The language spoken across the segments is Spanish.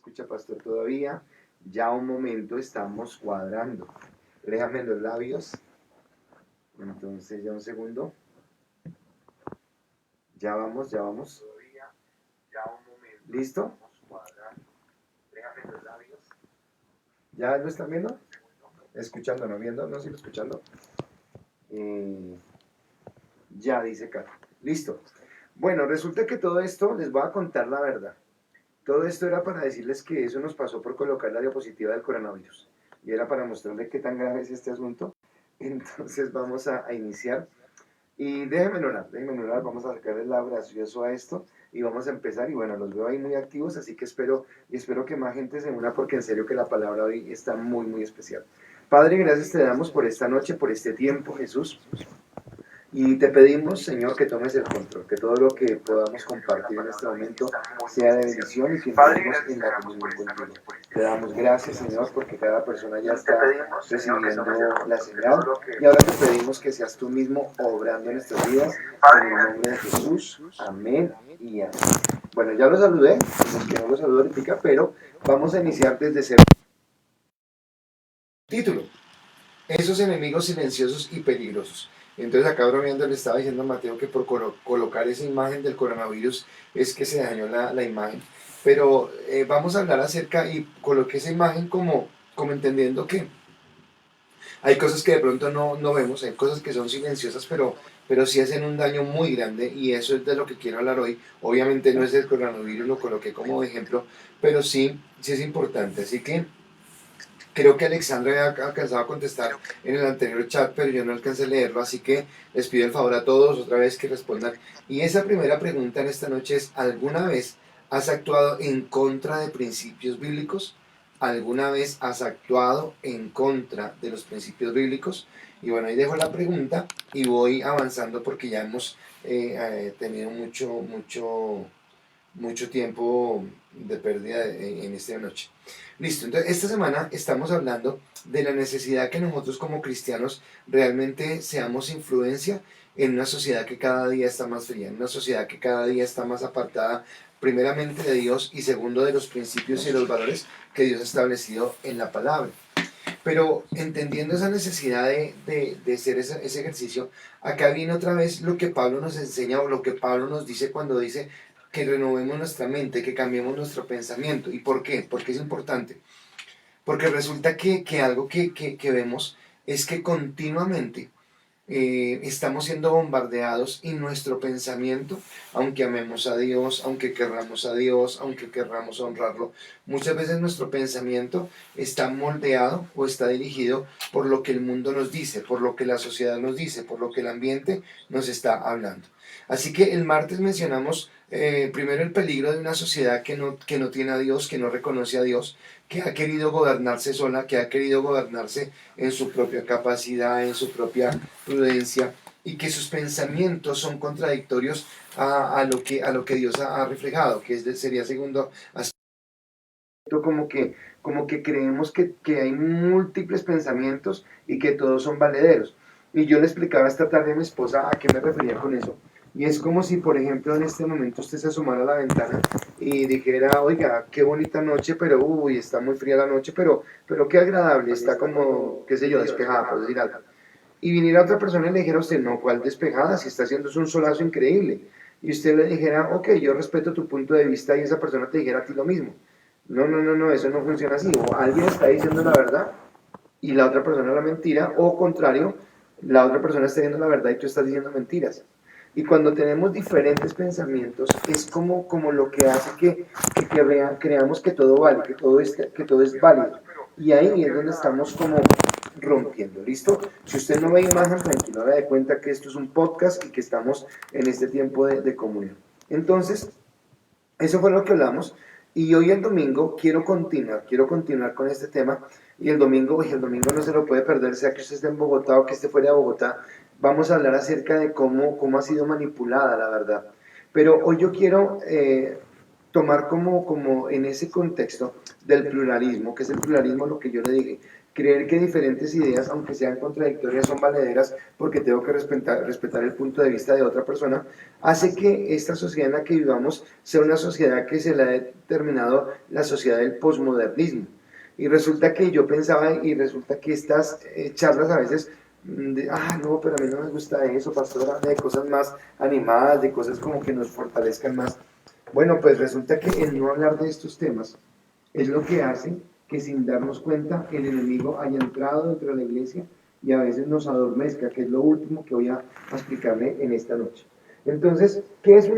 escucha, pastor, todavía. Ya un momento, estamos cuadrando. Déjame los labios. Entonces, ya un segundo. Ya vamos, ya vamos. ¿Listo? ¿Ya lo están viendo? Escuchando, ¿no viendo? ¿No sigo escuchando? Ya, dice Carlos. Listo. Bueno, resulta que todo esto, les voy a contar la verdad. Todo esto era para decirles que eso nos pasó por colocar la diapositiva del coronavirus. Y era para mostrarles qué tan grave es este asunto. Entonces vamos a iniciar. Y déjenme orar, vamos a sacar el lado gracioso a esto y vamos a empezar. Y bueno, los veo ahí muy activos, así que espero que más gente se una porque en serio que la palabra hoy está muy, muy especial. Padre, gracias te damos por esta noche, por este tiempo, Jesús. Y te pedimos, Señor, que tomes el control, que todo lo que podamos compartir en este momento sea de bendición y que entremos en la comunión contigo. Te damos gracias, Señor, porque cada persona ya está recibiendo la señal. Y ahora te pedimos que seas tú mismo obrando en nuestras vidas. En el nombre de Jesús. Amén y amén. Bueno, ya lo saludé, los que no lo saludo ahorita, pero vamos a iniciar desde cero. Título: esos enemigos silenciosos y peligrosos. Entonces acá bromeando le estaba diciendo a Mateo que por colocar esa imagen del coronavirus es que se dañó la imagen. Pero vamos a hablar acerca y coloqué esa imagen como entendiendo que hay cosas que de pronto no vemos, hay cosas que son silenciosas, pero sí hacen un daño muy grande y eso es de lo que quiero hablar hoy. Obviamente no es el coronavirus, lo coloqué como ejemplo, pero sí es importante. Así que creo que Alexandra había alcanzado a contestar en el anterior chat, pero yo no alcancé a leerlo, así que les pido el favor a todos otra vez que respondan. Y esa primera pregunta en esta noche es: ¿alguna vez has actuado en contra de principios bíblicos? ¿Alguna vez has actuado en contra de los principios bíblicos? Y bueno, ahí dejo la pregunta y voy avanzando porque ya hemos tenido mucho tiempo de pérdida en esta noche. Listo, entonces esta semana estamos hablando de la necesidad que nosotros como cristianos realmente seamos influencia en una sociedad que cada día está más fría, en una sociedad que cada día está más apartada, primeramente de Dios y segundo de los principios y los valores que Dios ha establecido en la palabra. Pero entendiendo esa necesidad de hacer ese ejercicio, acá viene otra vez lo que Pablo nos enseña o lo que Pablo nos dice cuando dice que renovemos nuestra mente, que cambiemos nuestro pensamiento. ¿Y por qué? Porque es importante. Porque resulta que algo que vemos es que continuamente estamos siendo bombardeados y nuestro pensamiento, aunque amemos a Dios, aunque querramos a Dios, aunque querramos honrarlo, muchas veces nuestro pensamiento está moldeado o está dirigido por lo que el mundo nos dice, por lo que la sociedad nos dice, por lo que el ambiente nos está hablando. Así que el martes mencionamos primero el peligro de una sociedad que no tiene a Dios, que no reconoce a Dios, que ha querido gobernarse sola, que ha querido gobernarse en su propia capacidad, en su propia prudencia, y que sus pensamientos son contradictorios a lo que Dios ha reflejado, que sería segundo aspecto, como que creemos que hay múltiples pensamientos y que todos son valederos. Y yo le explicaba esta tarde a mi esposa a qué me refería con eso. Y es como si, por ejemplo, en este momento usted se asomara a la ventana y dijera: oiga, qué bonita noche, pero uy, está muy fría la noche, pero qué agradable, está como, qué sé yo, despejada, por decir algo. Y viniera otra persona y le dijera a usted: no, ¿cuál despejada? Si está haciendo un solazo increíble. Y usted le dijera: ok, yo respeto tu punto de vista, y esa persona te dijera a ti lo mismo. No, eso no funciona así. O alguien está diciendo la verdad y la otra persona la mentira, o contrario, la otra persona está diciendo la verdad y tú estás diciendo mentiras. Y cuando tenemos diferentes pensamientos, es como lo que hace que creamos que todo vale, que todo es válido. Y ahí es donde estamos como rompiendo, ¿listo? Si usted no ve imagen, tranquilo, haga de cuenta que esto es un podcast y que estamos en este tiempo de comunión. Entonces, eso fue lo que hablamos. Y hoy el domingo quiero continuar con este tema. Y el domingo no se lo puede perder, sea que usted esté en Bogotá o que esté fuera de Bogotá. Vamos a hablar acerca de cómo ha sido manipulada la verdad. Pero hoy yo quiero tomar como en ese contexto del pluralismo, que es el pluralismo lo que yo le dije, creer que diferentes ideas, aunque sean contradictorias, son valederas porque tengo que respetar el punto de vista de otra persona, hace que esta sociedad en la que vivamos sea una sociedad que se le ha determinado la sociedad del posmodernismo. Y resulta que yo pensaba, y resulta que estas charlas a veces, no, pero a mí no me gusta eso, pastor, de cosas más animadas, de cosas como que nos fortalezcan más. Bueno, pues resulta que el no hablar de estos temas es lo que hace que sin darnos cuenta el enemigo haya entrado dentro de la iglesia y a veces nos adormezca, que es lo último que voy a explicarle en esta noche. Entonces, ¿qué es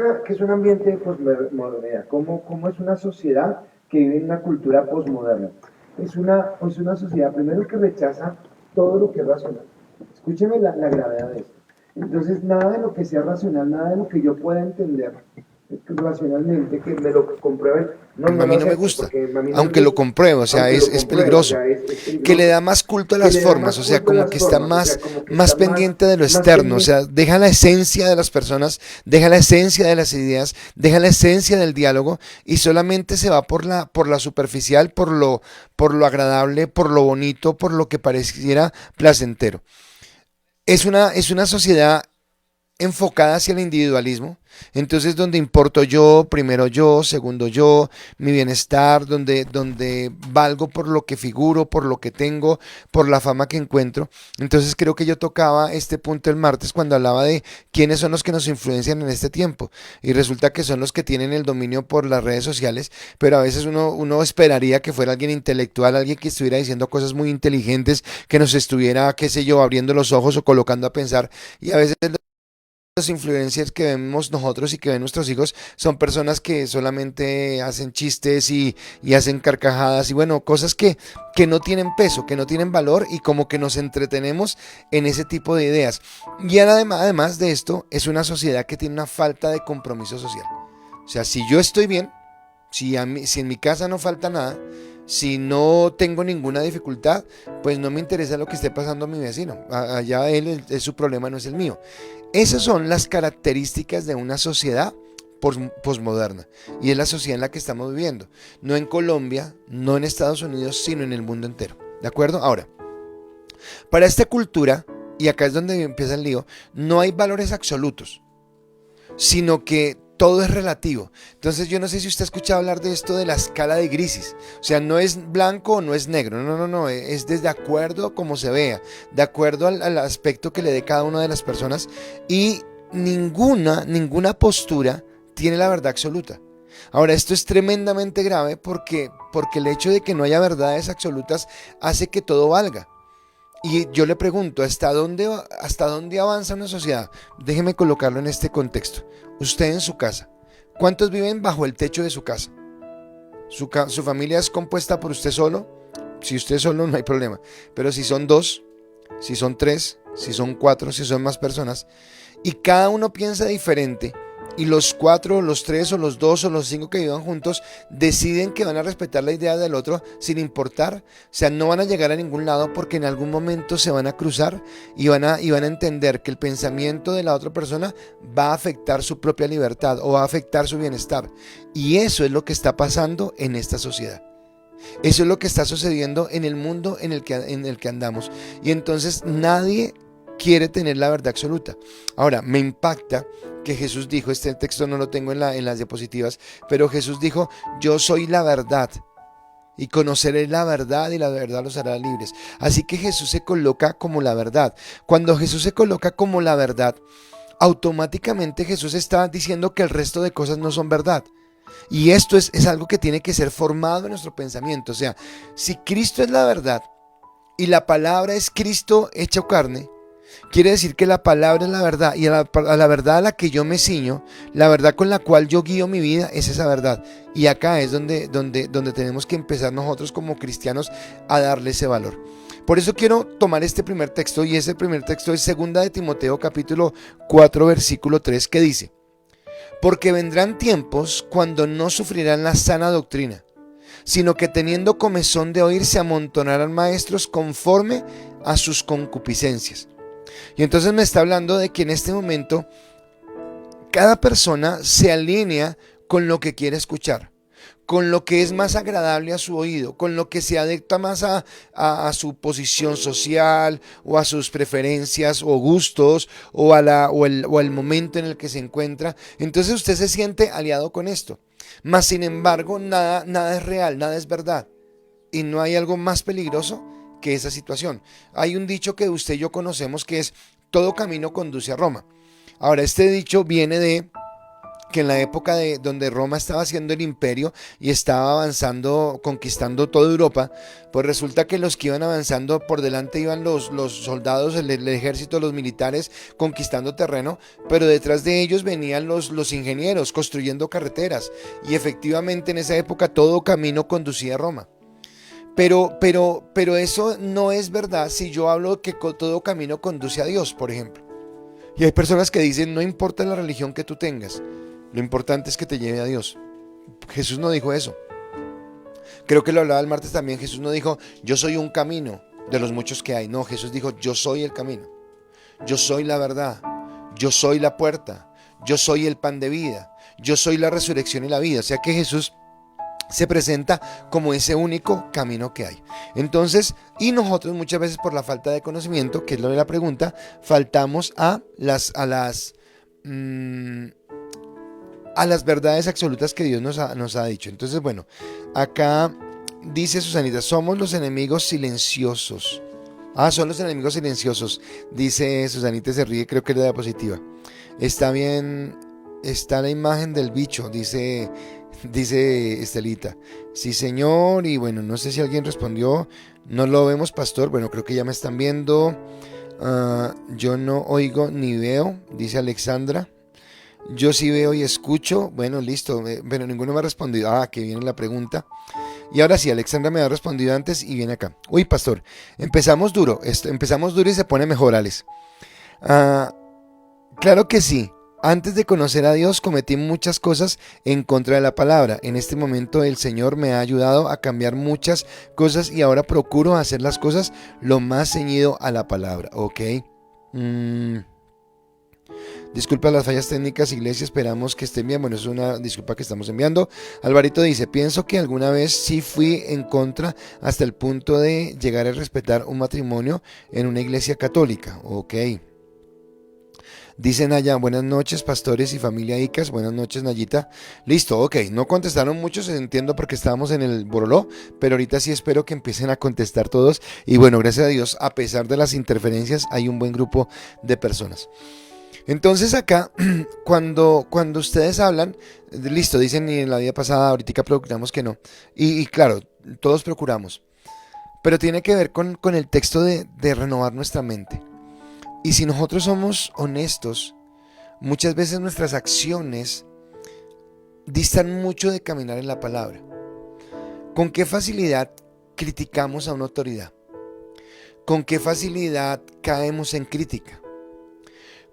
un ambiente de posmodernidad? ¿Cómo es una sociedad que vive en una cultura posmoderna? Es una sociedad, primero, que rechaza todo lo que es racional. Escúcheme la gravedad de esto. Entonces, nada de lo que sea racional, nada de lo que yo pueda entender racionalmente, que me lo comprueben, A mí no me gusta, aunque lo compruebe, o sea, es peligroso. Que le da más culto a las formas, o sea, como que está más pendiente de lo externo, o sea, deja la esencia de las personas, deja la esencia de las ideas, deja la esencia del diálogo y solamente se va por la superficial, por lo agradable, por lo bonito, por lo que pareciera placentero. Es una sociedad enfocada hacia el individualismo, entonces donde importo yo, primero yo, segundo yo, mi bienestar, donde valgo por lo que figuro, por lo que tengo, por la fama que encuentro. Entonces creo que yo tocaba este punto el martes cuando hablaba de quiénes son los que nos influencian en este tiempo, y resulta que son los que tienen el dominio por las redes sociales, pero a veces uno esperaría que fuera alguien intelectual, alguien que estuviera diciendo cosas muy inteligentes, que nos estuviera, qué sé yo, abriendo los ojos o colocando a pensar, y a veces los influencers que vemos nosotros y que ven nuestros hijos son personas que solamente hacen chistes y hacen carcajadas y bueno, cosas que no tienen peso, que no tienen valor y como que nos entretenemos en ese tipo de ideas. Y además de esto, es una sociedad que tiene una falta de compromiso social. O sea, si yo estoy bien, si en mi casa no falta nada, si no tengo ninguna dificultad, pues no me interesa lo que esté pasando a mi vecino. Allá él, es su problema, no es el mío. Esas son las características de una sociedad posmoderna. Y es la sociedad en la que estamos viviendo. No en Colombia, no en Estados Unidos, sino en el mundo entero. ¿De acuerdo? Ahora, para esta cultura, y acá es donde empieza el lío, no hay valores absolutos, sino que todo es relativo. Entonces yo no sé si usted ha escuchado hablar de esto de la escala de grises. O sea, no es blanco o no es negro. No. Es desde acuerdo a cómo se vea. De acuerdo al aspecto que le dé cada una de las personas. Y ninguna postura tiene la verdad absoluta. Ahora, esto es tremendamente grave porque el hecho de que no haya verdades absolutas hace que todo valga. Y yo le pregunto, ¿hasta dónde avanza una sociedad? Déjeme colocarlo en este contexto. Usted en su casa, ¿cuántos viven bajo el techo de su casa? ¿Su familia es compuesta por usted solo? Si usted solo no hay problema. Pero si son dos, si son tres, si son cuatro, si son más personas, y cada uno piensa diferente, y los cuatro, o los tres, o los dos, o los cinco que vivan juntos deciden que van a respetar la idea del otro sin importar, o sea, no van a llegar a ningún lado porque en algún momento se van a cruzar y van a entender que el pensamiento de la otra persona va a afectar su propia libertad o va a afectar su bienestar. Y eso es lo que está pasando en esta sociedad. Eso es lo que está sucediendo en el mundo en el que andamos. Y entonces nadie quiere tener la verdad absoluta. Ahora, me impacta que Jesús dijo, este texto no lo tengo en las diapositivas, pero Jesús dijo, yo soy la verdad y conoceré la verdad y la verdad los hará libres. Así que Jesús se coloca como la verdad. Cuando Jesús se coloca como la verdad, automáticamente Jesús está diciendo que el resto de cosas no son verdad. Y esto es algo que tiene que ser formado en nuestro pensamiento. O sea, si Cristo es la verdad y la palabra es Cristo hecho carne, quiere decir que la palabra es la verdad y a la verdad a la que yo me ciño, la verdad con la cual yo guío mi vida es esa verdad. Y acá es donde tenemos que empezar nosotros como cristianos a darle ese valor. Por eso quiero tomar este primer texto y ese primer texto es 2 de Timoteo capítulo 4 versículo 3 que dice: porque vendrán tiempos cuando no sufrirán la sana doctrina, sino que teniendo comezón de oír se amontonarán maestros conforme a sus concupiscencias. Y entonces me está hablando de que en este momento cada persona se alinea con lo que quiere escuchar. con lo que es más agradable a su oído, con lo que se adecta más a su posición social o a sus preferencias o gustos o al momento en el que se encuentra. Entonces usted se siente aliado con esto. Mas sin embargo, nada es real, nada es verdad. Y no hay algo más peligroso que esa situación. Hay un dicho que usted y yo conocemos que es: todo camino conduce a Roma. Ahora, este dicho viene de que en la época donde Roma estaba haciendo el imperio y estaba avanzando, conquistando toda Europa, pues resulta que los que iban avanzando por delante iban los soldados, el ejército, los militares conquistando terreno, pero detrás de ellos venían los ingenieros construyendo carreteras, y efectivamente en esa época todo camino conducía a Roma. Pero eso no es verdad si yo hablo que todo camino conduce a Dios, por ejemplo. Y hay personas que dicen: no importa la religión que tú tengas, lo importante es que te lleve a Dios. Jesús no dijo eso. Creo que lo hablaba el martes también. Jesús no dijo: yo soy un camino de los muchos que hay. No, Jesús dijo: yo soy el camino, yo soy la verdad, yo soy la puerta, yo soy el pan de vida, yo soy la resurrección y la vida. O sea que Jesús se presenta como ese único camino que hay. Entonces, y nosotros muchas veces por la falta de conocimiento, que es lo de la pregunta, faltamos a las verdades absolutas que Dios nos ha dicho. Entonces, bueno, acá dice Susanita: somos los enemigos silenciosos. Son los enemigos silenciosos, dice Susanita, se ríe, creo que es la diapositiva. Está bien, está la imagen del bicho, dice Estelita. Sí, señor. Y bueno, no sé si alguien respondió. No lo vemos, pastor. Bueno, creo que ya me están viendo. Yo no oigo ni veo, dice Alexandra. Yo sí veo y escucho. Bueno, listo. Pero ninguno me ha respondido. Que viene la pregunta. Y ahora sí, Alexandra me ha respondido antes y viene acá. Uy, pastor, empezamos duro y se pone mejor, Alex. Claro que sí. Antes de conocer a Dios cometí muchas cosas en contra de la palabra. En este momento el Señor me ha ayudado a cambiar muchas cosas y ahora procuro hacer las cosas lo más ceñido a la palabra. Ok. Disculpa las fallas técnicas, iglesia, esperamos que estén bien. Bueno, es una disculpa que estamos enviando. Alvarito dice: pienso que alguna vez sí fui en contra hasta el punto de llegar a respetar un matrimonio en una iglesia católica. Ok. Dice Naya: buenas noches, pastores y familia ICAS. Buenas noches, Nayita. Listo, ok. No contestaron muchos, entiendo porque estábamos en el boroló, pero ahorita sí espero que empiecen a contestar todos. Y bueno, gracias a Dios, a pesar de las interferencias, hay un buen grupo de personas. Entonces acá, cuando ustedes hablan, listo, dicen: y en la vida pasada, ahorita procuramos que no. Y claro, todos procuramos. Pero tiene que ver con el texto de renovar nuestra mente. Y si nosotros somos honestos, muchas veces nuestras acciones distan mucho de caminar en la palabra. ¿Con qué facilidad criticamos a una autoridad? ¿Con qué facilidad caemos en crítica?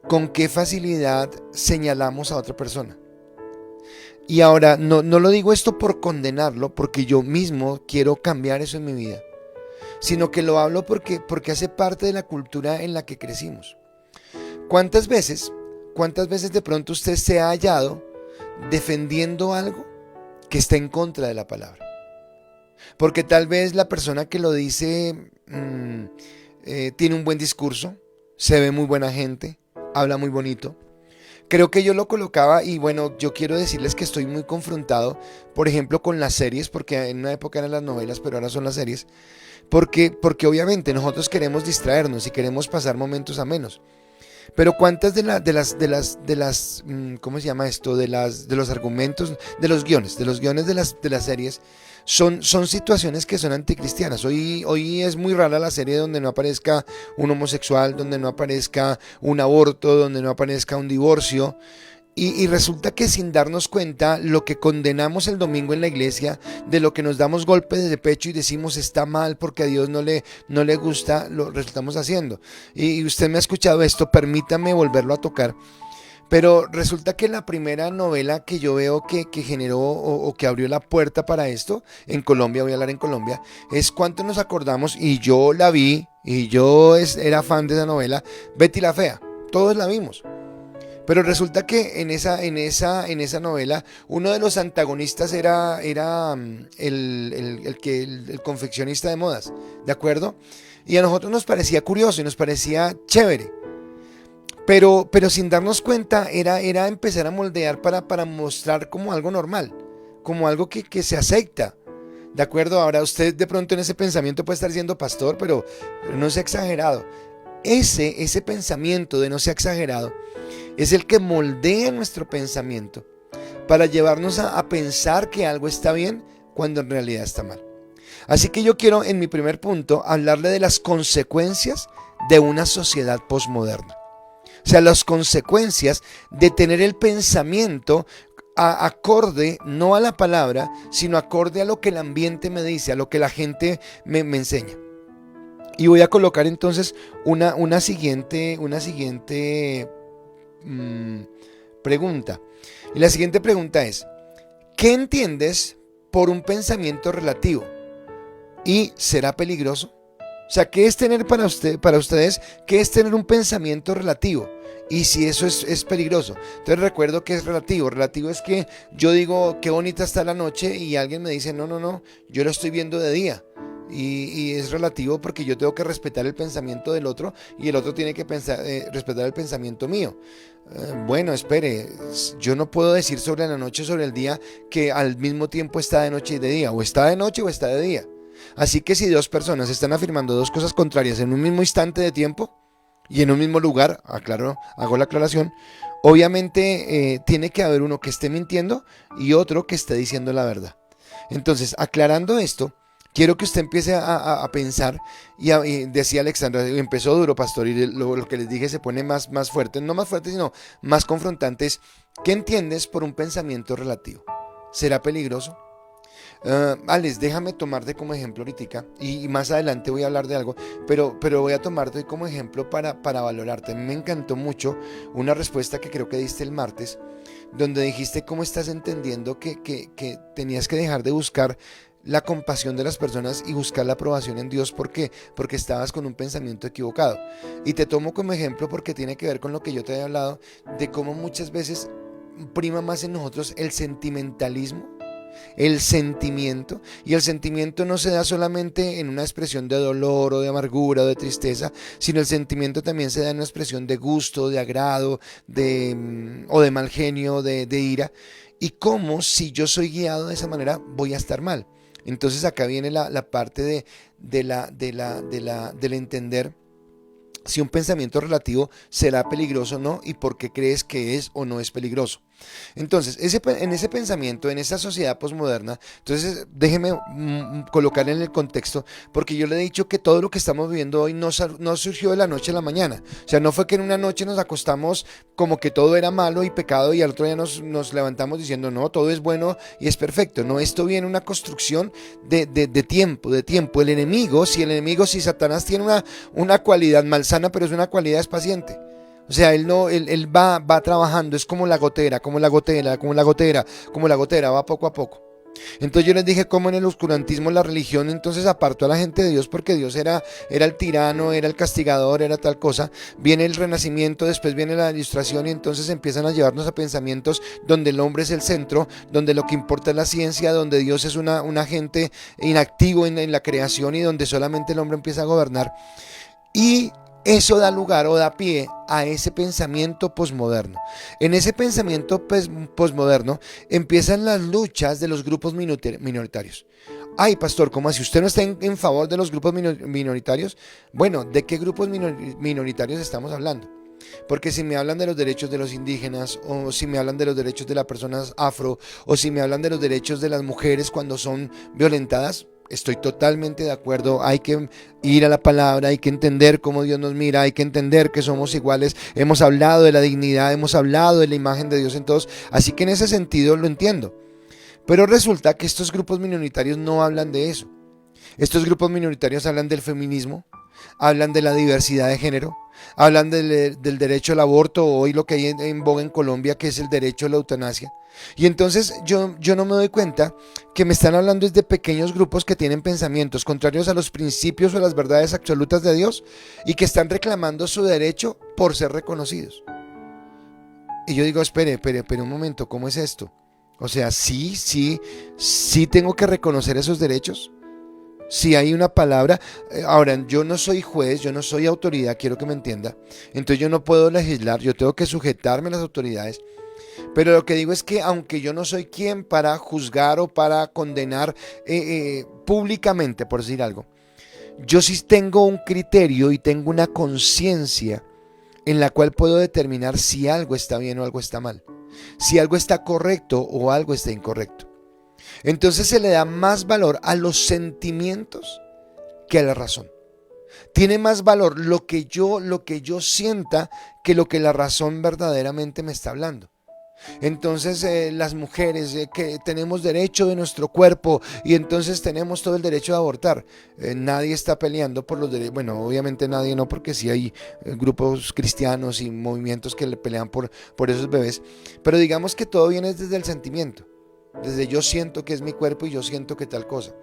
¿Con qué facilidad señalamos a otra persona? Y ahora, no lo digo esto por condenarlo, porque yo mismo quiero cambiar eso en mi vida, sino que lo hablo porque hace parte de la cultura en la que crecimos. ¿Cuántas veces de pronto usted se ha hallado defendiendo algo que está en contra de la palabra? Porque tal vez la persona que lo dice tiene un buen discurso, se ve muy buena gente, habla muy bonito. Creo que yo lo colocaba, y bueno, yo quiero decirles que estoy muy confrontado, por ejemplo, con las series, porque en una época eran las novelas, pero ahora son las series, porque obviamente nosotros queremos distraernos y queremos pasar momentos amenos. Pero cuántas de las ¿cómo se llama esto? De los argumentos, de los guiones de las series son situaciones que son anticristianas. Hoy es muy rara la serie donde no aparezca un homosexual, donde no aparezca un aborto, donde no aparezca un divorcio. Y resulta que sin darnos cuenta, lo que condenamos el domingo en la iglesia, de lo que nos damos golpes de pecho y decimos está mal porque a Dios no le gusta, lo resultamos haciendo. Y usted me ha escuchado esto, permítame volverlo a tocar. Pero resulta que la primera novela que yo veo que generó o que abrió la puerta para esto, en Colombia, voy a hablar en Colombia, es Cuánto nos acordamos, y yo la vi, y yo era fan de esa novela, Betty la Fea, todos la vimos. Pero resulta que en esa novela, uno de los antagonistas era el confeccionista de modas, ¿de acuerdo? Y a nosotros nos parecía curioso y nos parecía chévere. Pero sin darnos cuenta, era empezar a moldear para mostrar como algo normal, como algo que se acepta. ¿De acuerdo? Ahora usted de pronto en ese pensamiento puede estar siendo pastor, pero no sea exagerado. Ese pensamiento de no sea exagerado es el que moldea nuestro pensamiento para llevarnos a pensar que algo está bien cuando en realidad está mal. Así que yo quiero en mi primer punto hablarle de las consecuencias de una sociedad posmoderna. O sea, las consecuencias de tener el pensamiento acorde no a la palabra, sino acorde a lo que el ambiente me dice, a lo que la gente me enseña. Y voy a colocar entonces una siguiente pregunta. Y la siguiente pregunta es: ¿qué entiendes por un pensamiento relativo? ¿Y será peligroso? O sea, ¿qué es tener para ustedes? ¿Qué es tener un pensamiento relativo? Y si eso es peligroso. Entonces recuerdo que es relativo. Relativo es que yo digo qué bonita está la noche y alguien me dice no, yo lo estoy viendo de día. Y es relativo porque yo tengo que respetar el pensamiento del otro y el otro tiene que respetar el pensamiento mío. Bueno, espere, yo no puedo decir sobre la noche o sobre el día que al mismo tiempo está de noche y de día. O está de noche o está de día. Así que si dos personas están afirmando dos cosas contrarias en un mismo instante de tiempo y en un mismo lugar, hago la aclaración, obviamente tiene que haber uno que esté mintiendo y otro que esté diciendo la verdad. Entonces, aclarando esto, quiero que usted empiece a pensar, y decía Alexandra, empezó duro, pastor, y lo que les dije se pone más fuerte, no más fuerte, sino más confrontante. Es, ¿qué entiendes por un pensamiento relativo? ¿Será peligroso? Alex, déjame tomarte como ejemplo ahorita y más adelante voy a hablar de algo, pero voy a tomarte como ejemplo para valorarte. A mí me encantó mucho una respuesta que creo que diste el martes, donde dijiste cómo estás entendiendo que tenías que dejar de buscar la compasión de las personas y buscar la aprobación en Dios. ¿Por qué? Porque estabas con un pensamiento equivocado. Y te tomo como ejemplo porque tiene que ver con lo que yo te he hablado, de cómo muchas veces prima más en nosotros el sentimentalismo, el sentimiento, y el sentimiento no se da solamente en una expresión de dolor o de amargura o de tristeza, sino el sentimiento también se da en una expresión de gusto, de agrado, o de mal genio, de ira, y cómo si yo soy guiado de esa manera voy a estar mal. Entonces acá viene la parte del entender si un pensamiento relativo será peligroso o no y por qué crees que es o no es peligroso. Entonces, en ese pensamiento, en esa sociedad posmoderna, entonces déjeme colocar en el contexto, porque yo le he dicho que todo lo que estamos viviendo hoy no surgió de la noche a la mañana. O sea, no fue que en una noche nos acostamos como que todo era malo y pecado y al otro día nos levantamos diciendo no, todo es bueno y es perfecto. No, esto viene una construcción de tiempo. El enemigo, si Satanás tiene una cualidad malsana, pero es una cualidad, es paciente. O sea, él va trabajando, es como la gotera, va poco a poco. Entonces yo les dije cómo en el oscurantismo la religión entonces apartó a la gente de Dios, porque Dios era el tirano, era el castigador, era tal cosa. Viene el renacimiento, después viene la ilustración y entonces empiezan a llevarnos a pensamientos donde el hombre es el centro, donde lo que importa es la ciencia, donde Dios es un agente inactivo en la creación y donde solamente el hombre empieza a gobernar. Y eso da lugar o da pie a ese pensamiento posmoderno. En ese pensamiento posmoderno empiezan las luchas de los grupos minoritarios. Ay, pastor, ¿cómo así? ¿Usted no está en favor de los grupos minoritarios? Bueno, ¿de qué grupos minoritarios estamos hablando? Porque si me hablan de los derechos de los indígenas, o si me hablan de los derechos de las personas afro, o si me hablan de los derechos de las mujeres cuando son violentadas, estoy totalmente de acuerdo. Hay que ir a la palabra, hay que entender cómo Dios nos mira, hay que entender que somos iguales. Hemos hablado de la dignidad, hemos hablado de la imagen de Dios en todos, así que en ese sentido lo entiendo. Pero resulta que estos grupos minoritarios no hablan de eso. Estos grupos minoritarios hablan del feminismo, hablan de la diversidad de género, hablan del derecho al aborto, o hoy lo que hay en boga en Colombia, que es el derecho a la eutanasia. Y entonces yo no me doy cuenta que me están hablando de pequeños grupos que tienen pensamientos contrarios a los principios o a las verdades absolutas de Dios y que están reclamando su derecho por ser reconocidos. Y yo digo, espere un momento, ¿cómo es esto? O sea, sí tengo que reconocer esos derechos. Si hay una palabra, ahora yo no soy juez, yo no soy autoridad, quiero que me entienda. Entonces yo no puedo legislar, yo tengo que sujetarme a las autoridades. Pero lo que digo es que aunque yo no soy quien para juzgar o para condenar públicamente, por decir algo, yo sí tengo un criterio y tengo una conciencia en la cual puedo determinar si algo está bien o algo está mal, si algo está correcto o algo está incorrecto. Entonces se le da más valor a los sentimientos que a la razón. Tiene más valor lo que yo sienta que lo que la razón verdaderamente me está hablando. Entonces las mujeres que tenemos derecho de nuestro cuerpo y entonces tenemos todo el derecho de abortar. Nadie está peleando por los derechos. Bueno, obviamente nadie no, porque sí hay grupos cristianos y movimientos que le pelean por esos bebés. Pero digamos que todo viene desde el sentimiento. Desde yo siento que es mi cuerpo y yo siento que tal cosa.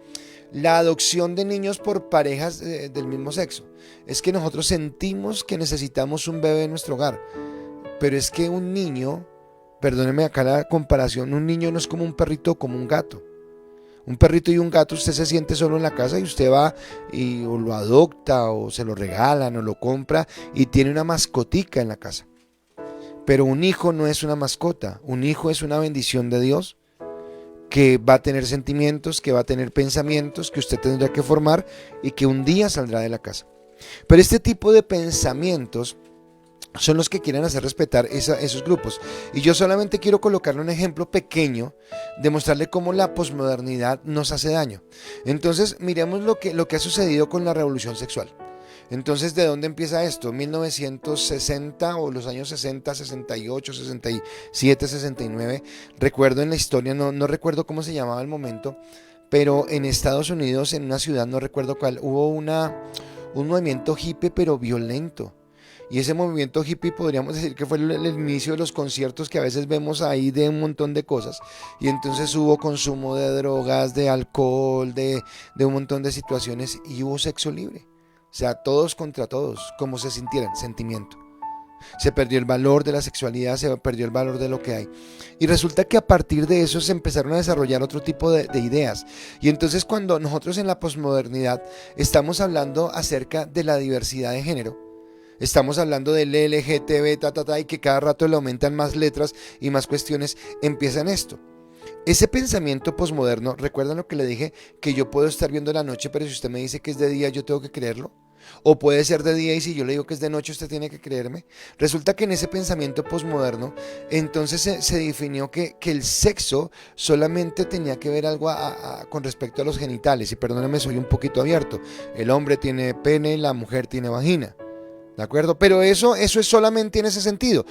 La adopción de niños por parejas del mismo sexo. Es que nosotros sentimos que necesitamos un bebé en nuestro hogar. Pero es que un niño, perdóneme acá la comparación, un niño no es como un perrito o como un gato. Un perrito y un gato, usted se siente solo en la casa y usted va y o lo adopta o se lo regalan o lo compra y tiene una mascotica en la casa. Pero un hijo no es una mascota, un hijo es una bendición de Dios que va a tener sentimientos, que va a tener pensamientos que usted tendrá que formar y que un día saldrá de la casa. Pero este tipo de pensamientos son los que quieren hacer respetar esos grupos. Y yo solamente quiero colocarle un ejemplo pequeño de mostrarle cómo la posmodernidad nos hace daño. Entonces miremos lo que ha sucedido con la revolución sexual. Entonces, ¿de dónde empieza esto? 1960 o los años 60, 68, 67, 69. Recuerdo en la historia, no recuerdo cómo se llamaba el momento, pero en Estados Unidos, en una ciudad, no recuerdo cuál, hubo un movimiento hippie pero violento. Y ese movimiento hippie podríamos decir que fue el inicio de los conciertos que a veces vemos ahí de un montón de cosas. Y entonces hubo consumo de drogas, de alcohol, de un montón de situaciones y hubo sexo libre. O sea, todos contra todos, como se sintieran, sentimiento. Se perdió el valor de la sexualidad, se perdió el valor de lo que hay. Y resulta que a partir de eso se empezaron a desarrollar otro tipo de ideas. Y entonces cuando nosotros en la posmodernidad estamos hablando acerca de la diversidad de género, estamos hablando del LGTB, y que cada rato le aumentan más letras y más cuestiones, empiezan esto. Ese pensamiento posmoderno, ¿recuerdan lo que le dije? Que yo puedo estar viendo la noche, pero si usted me dice que es de día, yo tengo que creerlo. O puede ser de día y si yo le digo que es de noche, usted tiene que creerme. Resulta que en ese pensamiento posmoderno, entonces se definió que el sexo solamente tenía que ver algo con respecto a los genitales. Y perdóname, soy un poquito abierto. El hombre tiene pene, la mujer tiene vagina. ¿De acuerdo? Pero eso es solamente en ese sentido.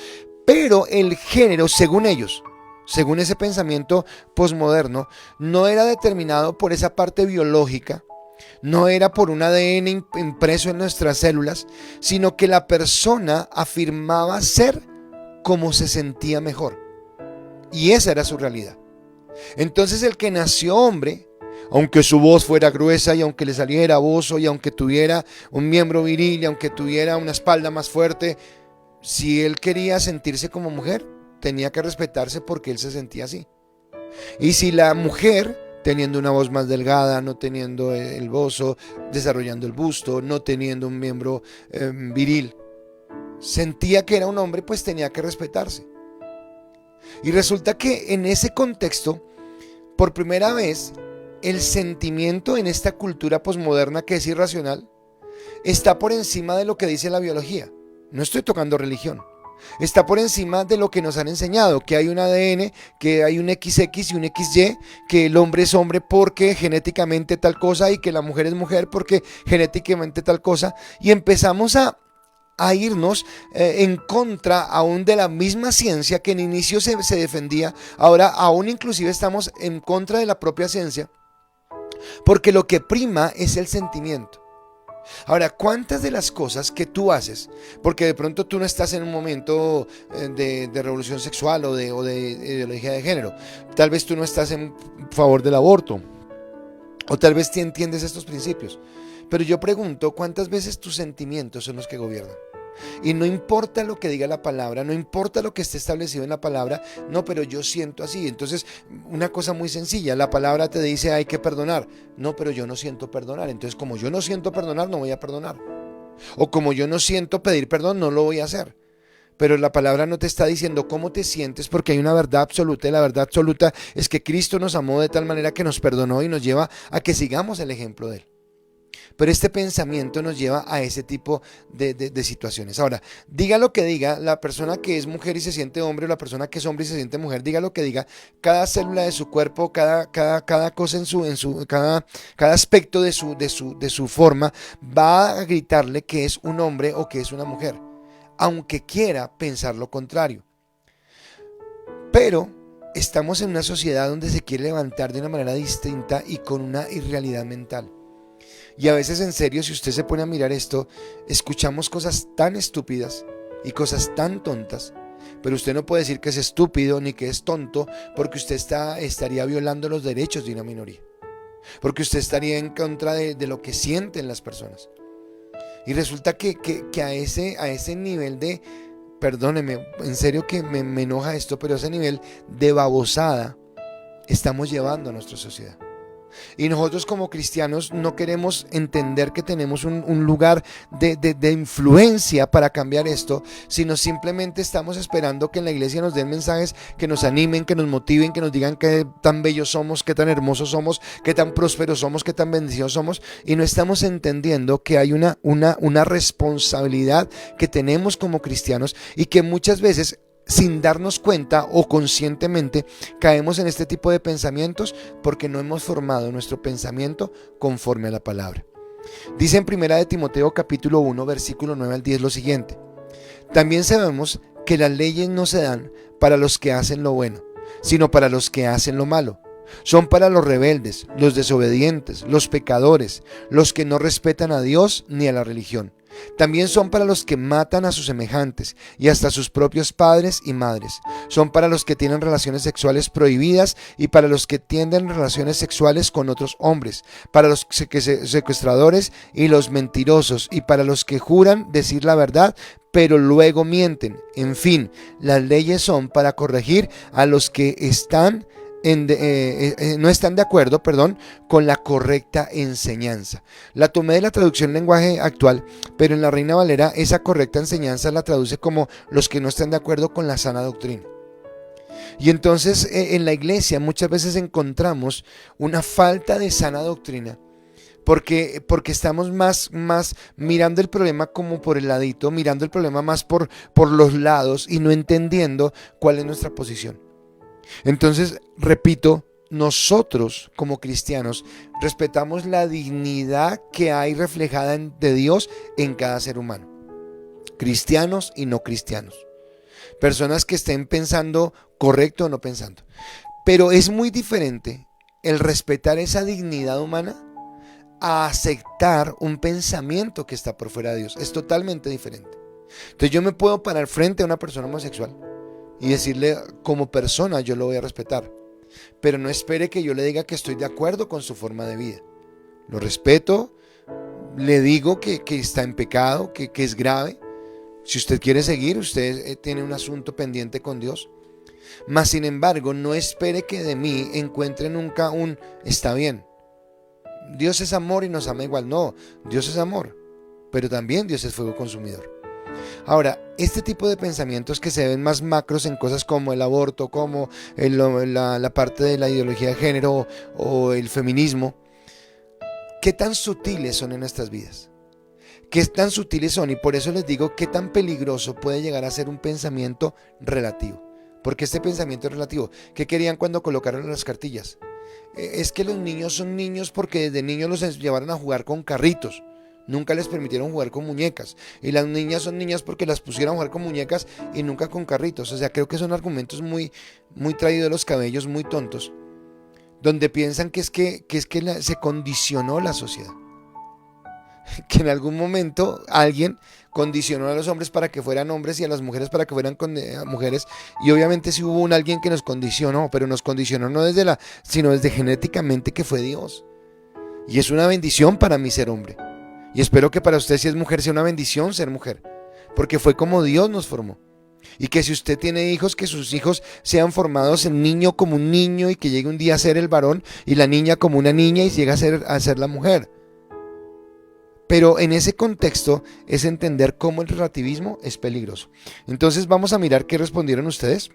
Pero el género, según ellos, según ese pensamiento posmoderno, no era determinado por esa parte biológica, no era por un ADN impreso en nuestras células, sino que la persona afirmaba ser como se sentía mejor. Y esa era su realidad. Entonces el que nació hombre, aunque su voz fuera gruesa y aunque le saliera bozo y aunque tuviera un miembro viril y aunque tuviera una espalda más fuerte, si él quería sentirse como mujer, tenía que respetarse porque él se sentía así. Y si la mujer, teniendo una voz más delgada, no teniendo el bozo, desarrollando el busto, no teniendo un miembro viril, sentía que era un hombre, pues tenía que respetarse. Y resulta que en ese contexto, por primera vez, el sentimiento en esta cultura posmoderna que es irracional está por encima de lo que dice la biología. No estoy tocando religión. Está por encima de lo que nos han enseñado, que hay un ADN, que hay un XX y un XY, que el hombre es hombre porque genéticamente tal cosa y que la mujer es mujer porque genéticamente tal cosa. Y empezamos a irnos en contra aún de la misma ciencia que en inicio se defendía. Ahora aún inclusive estamos en contra de la propia ciencia porque lo que prima es el sentimiento. Ahora, ¿cuántas de las cosas que tú haces, porque de pronto tú no estás en un momento de revolución sexual o de ideología de género, tal vez tú no estás en favor del aborto, o tal vez tú entiendes estos principios, pero yo pregunto, ¿cuántas veces tus sentimientos son los que gobiernan? Y no importa lo que diga la palabra, no importa lo que esté establecido en la palabra, no, pero yo siento así. Entonces, una cosa muy sencilla, la palabra te dice hay que perdonar. No, pero yo no siento perdonar. Entonces, como yo no siento perdonar, no voy a perdonar. O como yo no siento pedir perdón, no lo voy a hacer. Pero la palabra no te está diciendo cómo te sientes, porque hay una verdad absoluta, y la verdad absoluta es que Cristo nos amó de tal manera que nos perdonó y nos lleva a que sigamos el ejemplo de Él. Pero este pensamiento nos lleva a ese tipo de situaciones. Ahora, diga lo que diga, la persona que es mujer y se siente hombre, o la persona que es hombre y se siente mujer, diga lo que diga, cada célula de su cuerpo, cada cosa cada aspecto de su forma va a gritarle que es un hombre o que es una mujer, aunque quiera pensar lo contrario. Pero estamos en una sociedad donde se quiere levantar de una manera distinta y con una irrealidad mental. Y a veces, en serio, si usted se pone a mirar esto, escuchamos cosas tan estúpidas y cosas tan tontas, pero usted no puede decir que es estúpido ni que es tonto, porque usted estaría violando los derechos de una minoría, porque usted estaría en contra de lo que sienten las personas. Y resulta que a ese nivel de, perdóneme, en serio que me enoja esto, pero a ese nivel de babosada estamos llevando a nuestra sociedad. Y nosotros como cristianos no queremos entender que tenemos un lugar de influencia para cambiar esto, sino simplemente estamos esperando que en la iglesia nos den mensajes que nos animen, que nos motiven, que nos digan qué tan bellos somos, qué tan hermosos somos, qué tan prósperos somos, qué tan bendecidos somos, y no estamos entendiendo que hay una responsabilidad que tenemos como cristianos y que muchas veces, sin darnos cuenta o conscientemente, caemos en este tipo de pensamientos porque no hemos formado nuestro pensamiento conforme a la palabra. Dice en 1 Timoteo capítulo 1 versículo 9 al 10 lo siguiente: también sabemos que las leyes no se dan para los que hacen lo bueno, sino para los que hacen lo malo. Son para los rebeldes, los desobedientes, los pecadores, los que no respetan a Dios ni a la religión. También son para los que matan a sus semejantes y hasta a sus propios padres y madres. Son para los que tienen relaciones sexuales prohibidas y para los que tienden relaciones sexuales con otros hombres, para los secuestradores y los mentirosos, y para los que juran decir la verdad pero luego mienten. En fin, las leyes son para corregir a los que no están de acuerdo, con la correcta enseñanza. La tomé de la traducción lenguaje actual, pero en la Reina Valera esa correcta enseñanza la traduce como los que no están de acuerdo con la sana doctrina. Y entonces en la iglesia muchas veces encontramos una falta de sana doctrina, porque estamos más mirando el problema como por el ladito, mirando el problema más por los lados y no entendiendo cuál es nuestra posición. Entonces, repito, nosotros como cristianos respetamos la dignidad que hay reflejada de Dios en cada ser humano, cristianos y no cristianos, personas que estén pensando correcto o no pensando. Pero es muy diferente el respetar esa dignidad humana a aceptar un pensamiento que está por fuera de Dios. Es totalmente diferente. Entonces yo me puedo parar frente a una persona homosexual y decirle, como persona yo lo voy a respetar, pero no espere que yo le diga que estoy de acuerdo con su forma de vida. Lo respeto, le digo que está en pecado, que es grave. Si usted quiere seguir, usted tiene un asunto pendiente con Dios. Mas sin embargo, no espere que de mí encuentre nunca está bien. Dios es amor y nos ama igual. No, Dios es amor, pero también Dios es fuego consumidor. Ahora, este tipo de pensamientos que se ven más macros en cosas como el aborto, como la parte de la ideología de género o el feminismo, ¿qué tan sutiles son en nuestras vidas? ¿Qué tan sutiles son? Y por eso les digo, ¿qué tan peligroso puede llegar a ser un pensamiento relativo? Porque este pensamiento es relativo. ¿Qué querían cuando colocaron las cartillas? Es que los niños son niños porque desde niños los llevaron a jugar con carritos. Nunca les permitieron jugar con muñecas. Y las niñas son niñas porque las pusieron a jugar con muñecas y nunca con carritos. O sea, creo que son argumentos muy traídos de los cabellos, muy tontos, donde piensan que se condicionó la sociedad. Que en algún momento alguien condicionó a los hombres para que fueran hombres y a las mujeres para que fueran mujeres, y obviamente sí hubo alguien que nos condicionó, pero nos condicionó no sino desde genéticamente, que fue Dios. Y es una bendición para mí ser hombre. Y espero que para usted, si es mujer, sea una bendición ser mujer. porque fue como Dios nos formó. Y que si usted tiene hijos, que sus hijos sean formados en niño como un niño y que llegue un día a ser el varón y la niña como una niña y llegue a ser la mujer. Pero en ese contexto es entender cómo el relativismo es peligroso. Entonces vamos a mirar qué respondieron ustedes.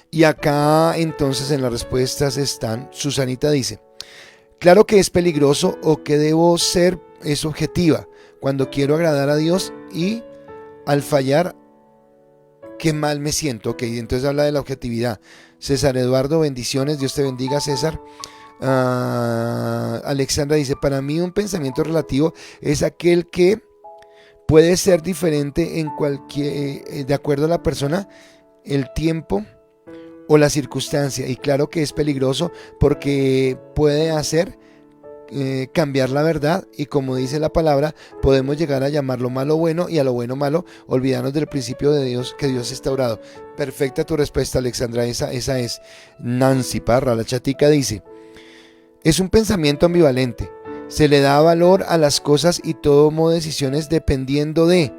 Y acá entonces en las respuestas están, Susanita dice, claro que es peligroso o que debo ser es objetiva cuando quiero agradar a Dios y al fallar, qué mal me siento. Ok, entonces habla de la objetividad. César Eduardo, bendiciones, Dios te bendiga, César. Alexandra dice, para mí un pensamiento relativo es aquel que puede ser diferente en cualquier, de acuerdo a la persona, el tiempo o la circunstancia, y claro que es peligroso porque puede hacer cambiar la verdad, y como dice la palabra, podemos llegar a llamar lo malo bueno y a lo bueno malo, olvidarnos del principio de Dios que Dios ha instaurado. Perfecta tu respuesta, Alexandra, esa es. Nancy Parra, la chatica, dice, es un pensamiento ambivalente, se le da valor a las cosas y tomo decisiones dependiendo de.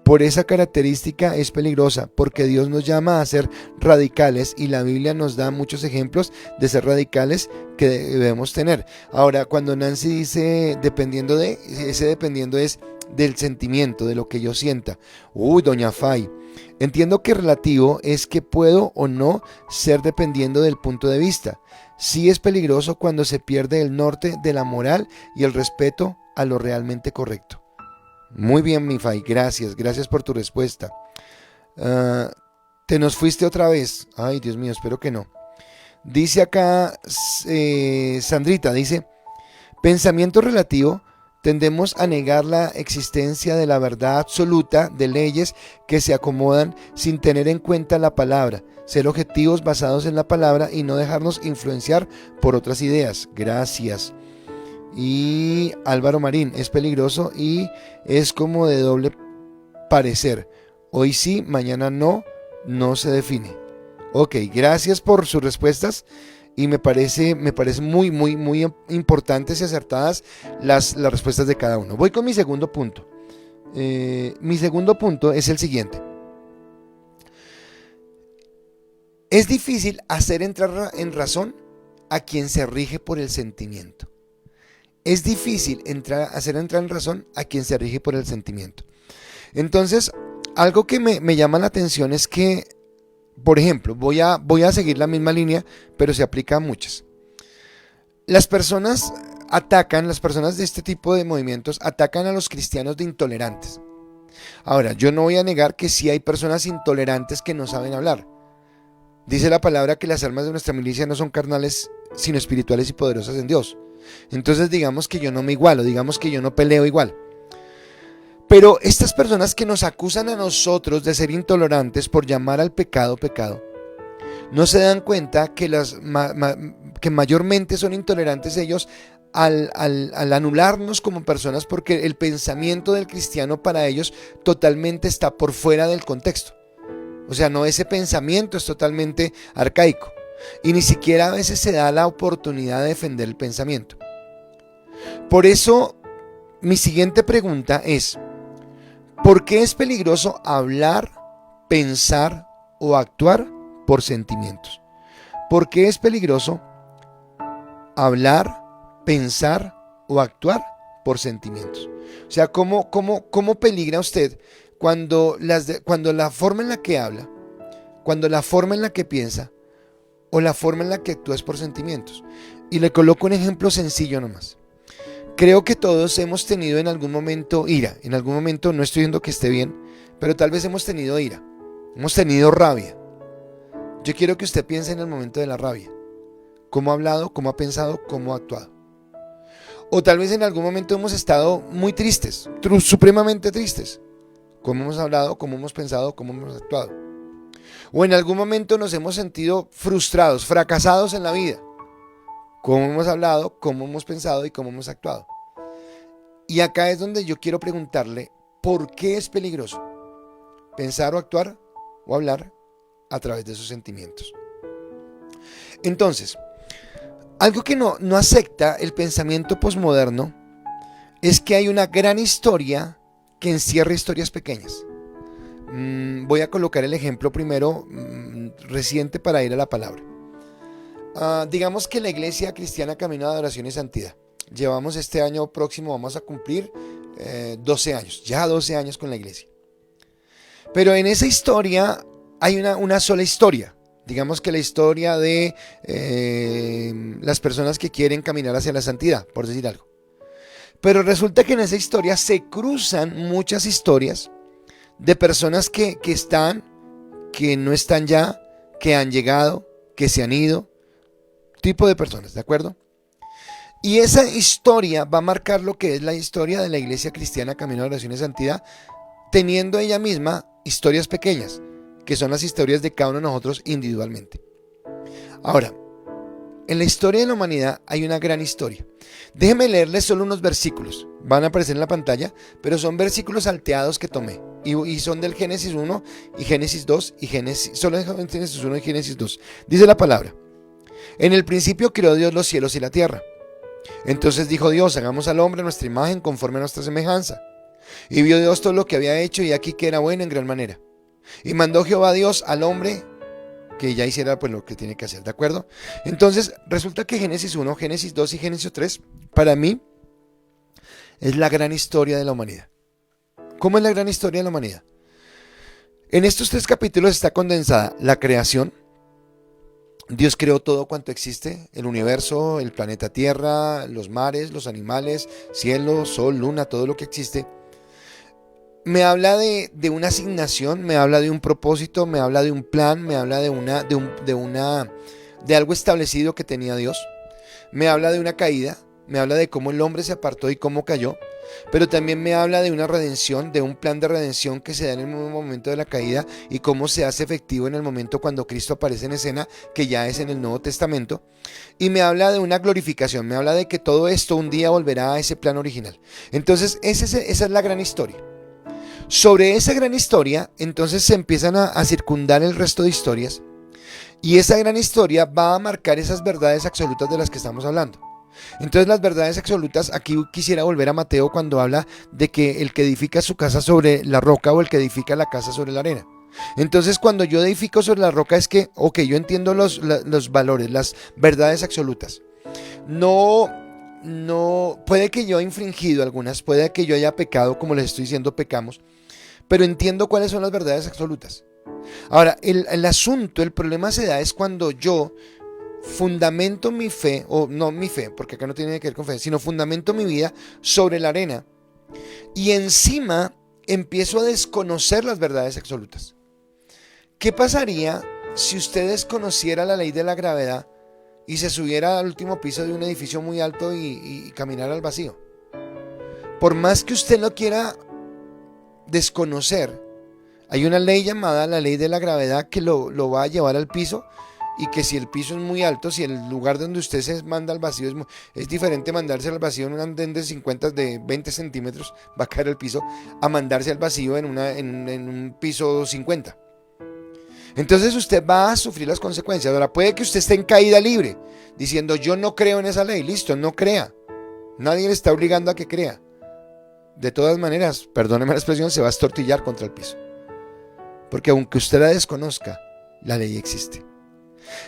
Por esa característica es peligrosa, porque Dios nos llama a ser radicales y la Biblia nos da muchos ejemplos de ser radicales que debemos tener. Ahora, cuando Nancy dice dependiendo de, ese dependiendo es del sentimiento, de lo que yo sienta. Uy, doña Fay, entiendo que relativo es que puedo o no ser dependiendo del punto de vista. Sí es peligroso cuando se pierde el norte de la moral y el respeto a lo realmente correcto. Muy bien, mi Fay, gracias por tu respuesta. Te nos fuiste otra vez. Ay, Dios mío, espero que no. Dice acá Sandrita, dice, pensamiento relativo, tendemos a negar la existencia de la verdad absoluta de leyes que se acomodan sin tener en cuenta la palabra, ser objetivos basados en la palabra y no dejarnos influenciar por otras ideas. Gracias. Y Álvaro Marín, es peligroso y es como de doble parecer. Hoy sí, mañana no, no se define. Ok, gracias por sus respuestas y me parece muy importantes y acertadas las respuestas de cada uno. Voy con mi segundo punto. Mi segundo punto es el siguiente. Es difícil hacer entrar en razón a quien se rige por el sentimiento. Es difícil hacer entrar en razón a quien se rige por el sentimiento. Entonces, algo que me llama la atención es que, por ejemplo, voy a seguir la misma línea, pero se aplica a muchas. Las personas de este tipo de movimientos atacan a los cristianos de intolerantes. Ahora, yo no voy a negar que sí hay personas intolerantes que no saben hablar. Dice la palabra que las armas de nuestra milicia no son carnales, sino espirituales y poderosas en Dios. Entonces digamos que yo no me igualo, digamos que yo no peleo igual. Pero estas personas que nos acusan a nosotros de ser intolerantes por llamar al pecado, no se dan cuenta que, que mayormente son intolerantes ellos al anularnos como personas, porque el pensamiento del cristiano para ellos totalmente está por fuera del contexto. O sea, no, ese pensamiento es totalmente arcaico. Y ni siquiera a veces se da la oportunidad de defender el pensamiento. Por eso, mi siguiente pregunta es, ¿por qué es peligroso hablar, pensar o actuar por sentimientos? ¿Por qué es peligroso hablar, pensar o actuar por sentimientos? O sea, ¿cómo peligra usted cuando la forma en la que habla, cuando la forma en la que piensa, o la forma en la que actúas por sentimientos? Y le coloco un ejemplo sencillo nomás. Creo que todos hemos tenido en algún momento ira. En algún momento, no estoy diciendo que esté bien, pero tal vez hemos tenido ira. Hemos tenido rabia. Yo quiero que usted piense en el momento de la rabia. ¿Cómo ha hablado? ¿Cómo ha pensado? ¿Cómo ha actuado? O tal vez en algún momento hemos estado muy tristes, supremamente tristes. ¿Cómo hemos hablado? ¿Cómo hemos pensado? ¿Cómo hemos actuado? O en algún momento nos hemos sentido frustrados, fracasados en la vida. ¿Cómo hemos hablado? ¿Cómo hemos pensado? ¿Y cómo hemos actuado? Y acá es donde yo quiero preguntarle, ¿por qué es peligroso pensar o actuar o hablar a través de sus sentimientos? Entonces, algo que no acepta el pensamiento posmoderno es que hay una gran historia que encierra historias pequeñas. Voy a colocar el ejemplo primero reciente para ir a la palabra. Digamos que la Iglesia Cristiana Camino de Adoración y Santidad. Llevamos este año próximo, vamos a cumplir 12 años, ya 12 años con la iglesia. Pero en esa historia hay una sola historia. Digamos que la historia de las personas que quieren caminar hacia la santidad, por decir algo. Pero resulta que en esa historia se cruzan muchas historias de personas que están, que no están ya, que han llegado, que se han ido, tipo de personas, ¿de acuerdo? Y esa historia va a marcar lo que es la historia de la Iglesia Cristiana Camino de Oración y Santidad, teniendo ella misma historias pequeñas, que son las historias de cada uno de nosotros individualmente. Ahora, en la historia de la humanidad hay una gran historia. Déjenme leerles solo unos versículos. Van a aparecer en la pantalla, pero son versículos salteados que tomé. Y son del Génesis 1 y Génesis 2 y solo en Génesis 1 y Génesis 2. Dice la palabra: en el principio creó Dios los cielos y la tierra. Entonces dijo Dios: hagamos al hombre a nuestra imagen, conforme a nuestra semejanza. Y vio Dios todo lo que había hecho, y aquí que era bueno en gran manera. Y mandó Jehová Dios al hombre que ya hiciera pues lo que tiene que hacer, ¿de acuerdo? Entonces resulta que Génesis 1, Génesis 2 y Génesis 3 para mí es la gran historia de la humanidad. ¿Cómo es la gran historia de la humanidad? En estos 3 capítulos está condensada la creación. Dios creó todo cuanto existe, el universo, el planeta Tierra, los mares, los animales, cielo, sol, luna, todo lo que existe. Me habla de una asignación, me habla de un propósito, me habla de un plan, me habla de algo establecido que tenía Dios. Me habla de una caída, me habla de cómo el hombre se apartó y cómo cayó. Pero también me habla de una redención, de un plan de redención que se da en el mismo momento de la caída y cómo se hace efectivo en el momento cuando Cristo aparece en escena, que ya es en el Nuevo Testamento. Y me habla de una glorificación, me habla de que todo esto un día volverá a ese plan original. Entonces esa es la gran historia. Sobre esa gran historia, entonces se empiezan a circundar el resto de historias. Y esa gran historia va a marcar esas verdades absolutas de las que estamos hablando. Entonces las verdades absolutas, aquí quisiera volver a Mateo cuando habla de que el que edifica su casa sobre la roca o el que edifica la casa sobre la arena. Entonces cuando yo edifico sobre la roca es que, ok, yo entiendo los valores, las verdades absolutas. No, puede que yo haya infringido algunas, puede que yo haya pecado, como les estoy diciendo, pecamos, pero entiendo cuáles son las verdades absolutas. Ahora, el asunto, el problema se da es cuando yo fundamento mi fe, o no mi fe, porque acá no tiene que ver con fe, sino fundamento mi vida sobre la arena y encima empiezo a desconocer las verdades absolutas. ¿Qué pasaría si usted desconociera la ley de la gravedad y se subiera al último piso de un edificio muy alto y caminara al vacío? Por más que usted lo quiera desconocer, hay una ley llamada la ley de la gravedad que lo va a llevar al piso. Y que si el piso es muy alto, si el lugar donde usted se manda al vacío es diferente mandarse al vacío en un andén de 20 centímetros, va a caer al piso, a mandarse al vacío en un piso 50. Entonces usted va a sufrir las consecuencias. Ahora puede que usted esté en caída libre, diciendo yo no creo en esa ley, listo, no crea. Nadie le está obligando a que crea. De todas maneras, perdóneme la expresión, se va a estortillar contra el piso. Porque aunque usted la desconozca, la ley existe.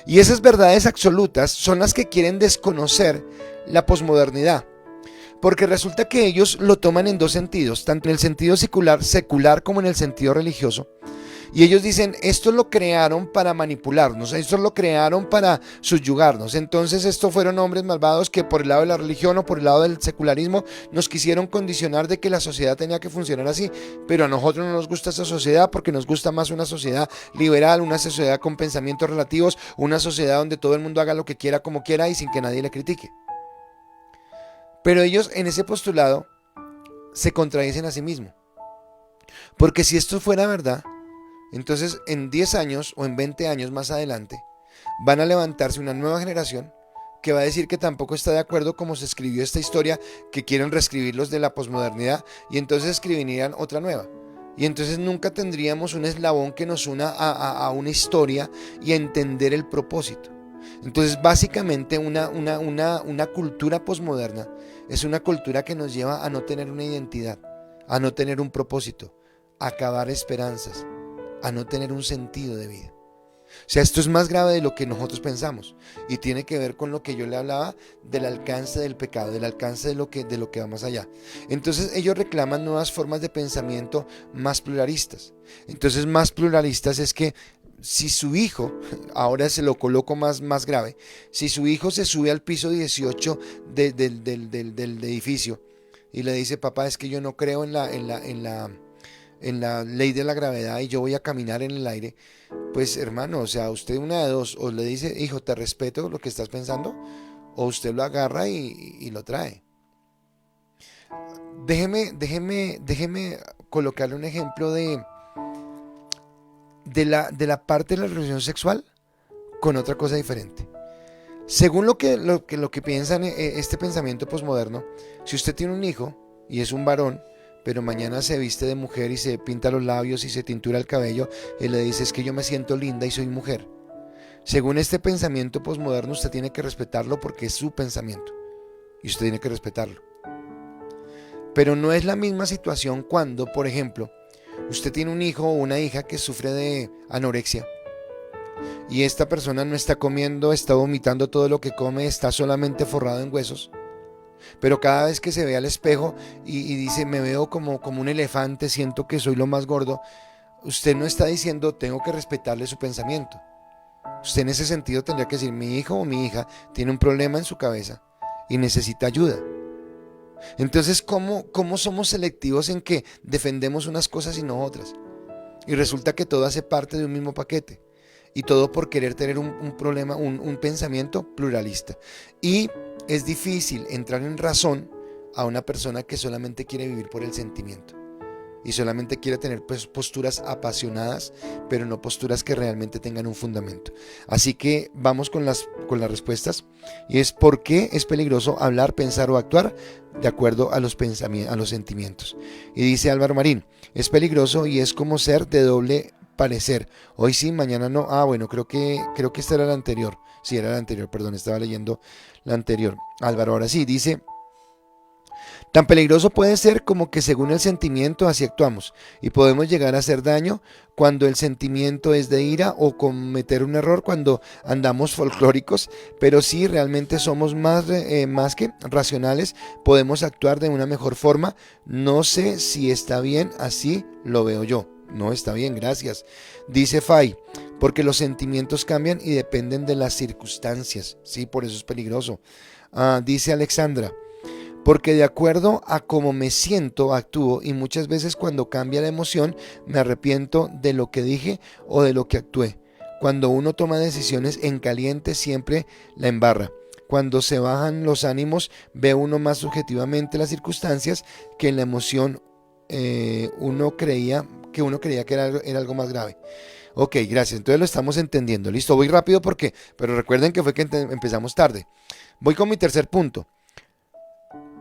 Y esas verdades absolutas son las que quieren desconocer la posmodernidad, porque resulta que ellos lo toman en 2 sentidos, tanto en el sentido secular como en el sentido religioso. Y ellos dicen, esto lo crearon para manipularnos, esto lo crearon para subyugarnos. Entonces estos fueron hombres malvados que por el lado de la religión o por el lado del secularismo nos quisieron condicionar de que la sociedad tenía que funcionar así. Pero a nosotros no nos gusta esa sociedad porque nos gusta más una sociedad liberal, una sociedad con pensamientos relativos, una sociedad donde todo el mundo haga lo que quiera como quiera y sin que nadie le critique. Pero ellos en ese postulado se contradicen a sí mismos. Porque si esto fuera verdad, entonces en 10 años o en 20 años más adelante van a levantarse una nueva generación que va a decir que tampoco está de acuerdo como se escribió esta historia, que quieren reescribir los de la posmodernidad y entonces escribirían otra nueva. Y entonces nunca tendríamos un eslabón que nos una a una historia y a entender el propósito. Entonces básicamente una cultura posmoderna es una cultura que nos lleva a no tener una identidad, a no tener un propósito, a acabar esperanzas, a no tener un sentido de vida. O sea, esto es más grave de lo que nosotros pensamos y tiene que ver con lo que yo le hablaba del alcance del pecado, del alcance de lo que va más allá. Entonces ellos reclaman nuevas formas de pensamiento más pluralistas. Entonces más pluralistas es que si su hijo, ahora se lo coloco más grave, si su hijo se sube al piso 18 del edificio y le dice, papá, es que yo no creo en la ley de la gravedad y yo voy a caminar en el aire, pues hermano, o sea, usted una de dos, o le dice, hijo, te respeto lo que estás pensando, o usted lo agarra y lo trae. Déjeme colocarle un ejemplo de la parte de la relación sexual con otra cosa diferente. Según lo que piensan este pensamiento posmoderno, si usted tiene un hijo y es un varón, pero mañana se viste de mujer y se pinta los labios y se tintura el cabello y le dice, es que yo me siento linda y soy mujer. Según este pensamiento posmoderno, usted tiene que respetarlo porque es su pensamiento y usted tiene que respetarlo. Pero no es la misma situación cuando, por ejemplo, usted tiene un hijo o una hija que sufre de anorexia y esta persona no está comiendo, está vomitando todo lo que come, está solamente forrado en huesos. Pero cada vez que se ve al espejo y dice, me veo como un elefante, siento que soy lo más gordo, usted no está diciendo, tengo que respetarle su pensamiento. Usted en ese sentido tendría que decir, mi hijo o mi hija tiene un problema en su cabeza y necesita ayuda. Entonces, ¿cómo somos selectivos en que defendemos unas cosas y no otras? Y resulta que todo hace parte de un mismo paquete. Y todo por querer tener un problema, un pensamiento pluralista. Y es difícil entrar en razón a una persona que solamente quiere vivir por el sentimiento. Y solamente quiere tener posturas apasionadas, pero no posturas que realmente tengan un fundamento. Así que vamos con las respuestas. Y es ¿por qué es peligroso hablar, pensar o actuar de acuerdo a los sentimientos? Y dice Álvaro Marín, es peligroso y es como ser de doble parecer. Hoy sí, mañana no. Bueno, creo que esta era la anterior. Sí, era la anterior, perdón, estaba leyendo la anterior. Álvaro, ahora sí, dice, tan peligroso puede ser como que según el sentimiento así actuamos y podemos llegar a hacer daño cuando el sentimiento es de ira o cometer un error cuando andamos folclóricos, pero si realmente somos más que racionales, podemos actuar de una mejor forma. No sé si está bien, así lo veo yo. No está bien, gracias. Dice Fay, porque los sentimientos cambian y dependen de las circunstancias. Sí, por eso es peligroso. Dice Alexandra, porque de acuerdo a cómo me siento, actúo y muchas veces cuando cambia la emoción me arrepiento de lo que dije o de lo que actué. Cuando uno toma decisiones en caliente siempre la embarra. Cuando se bajan los ánimos ve uno más subjetivamente las circunstancias que en la emoción uno creía que era algo más grave. Ok, gracias, entonces lo estamos entendiendo. Listo, voy rápido pero recuerden que fue que empezamos tarde. Voy con mi tercer punto.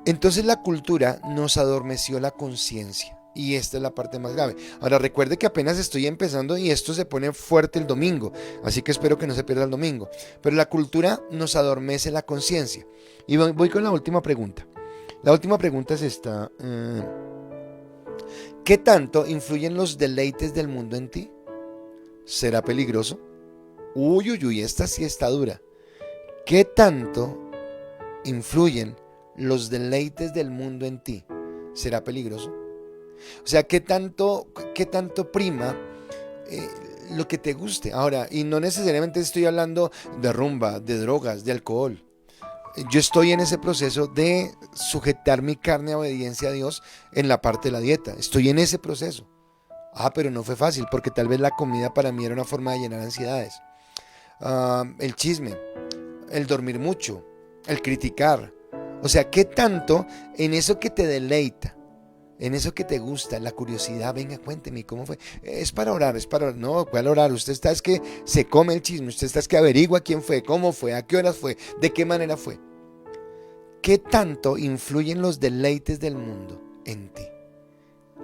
Entonces la cultura nos adormeció la conciencia y esta es la parte más grave. Ahora recuerde que apenas estoy empezando y esto se pone fuerte el domingo, así que espero que no se pierda el domingo. Pero la cultura nos adormece la conciencia. Y voy con la última pregunta. La última pregunta es esta. ¿Qué tanto influyen los deleites del mundo en ti? ¿Será peligroso? Uy, esta sí está dura. ¿Qué tanto influyen los deleites del mundo en ti? ¿Será peligroso? O sea, ¿qué tanto prima lo que te guste? Ahora, y no necesariamente estoy hablando de rumba, de drogas, de alcohol. Yo estoy en ese proceso de sujetar mi carne a obediencia a Dios en la parte de la dieta. Estoy en ese proceso. Pero no fue fácil porque tal vez la comida para mí era una forma de llenar ansiedades. El chisme, el dormir mucho, el criticar. O sea, ¿qué tanto en eso que te deleita, en eso que te gusta, la curiosidad? Venga, cuénteme, ¿cómo fue? Es para orar. No, ¿cuál orar? Usted está es que se come el chisme, usted está es que averigua quién fue, cómo fue, a qué horas fue, de qué manera fue. ¿Qué tanto influyen los deleites del mundo en ti?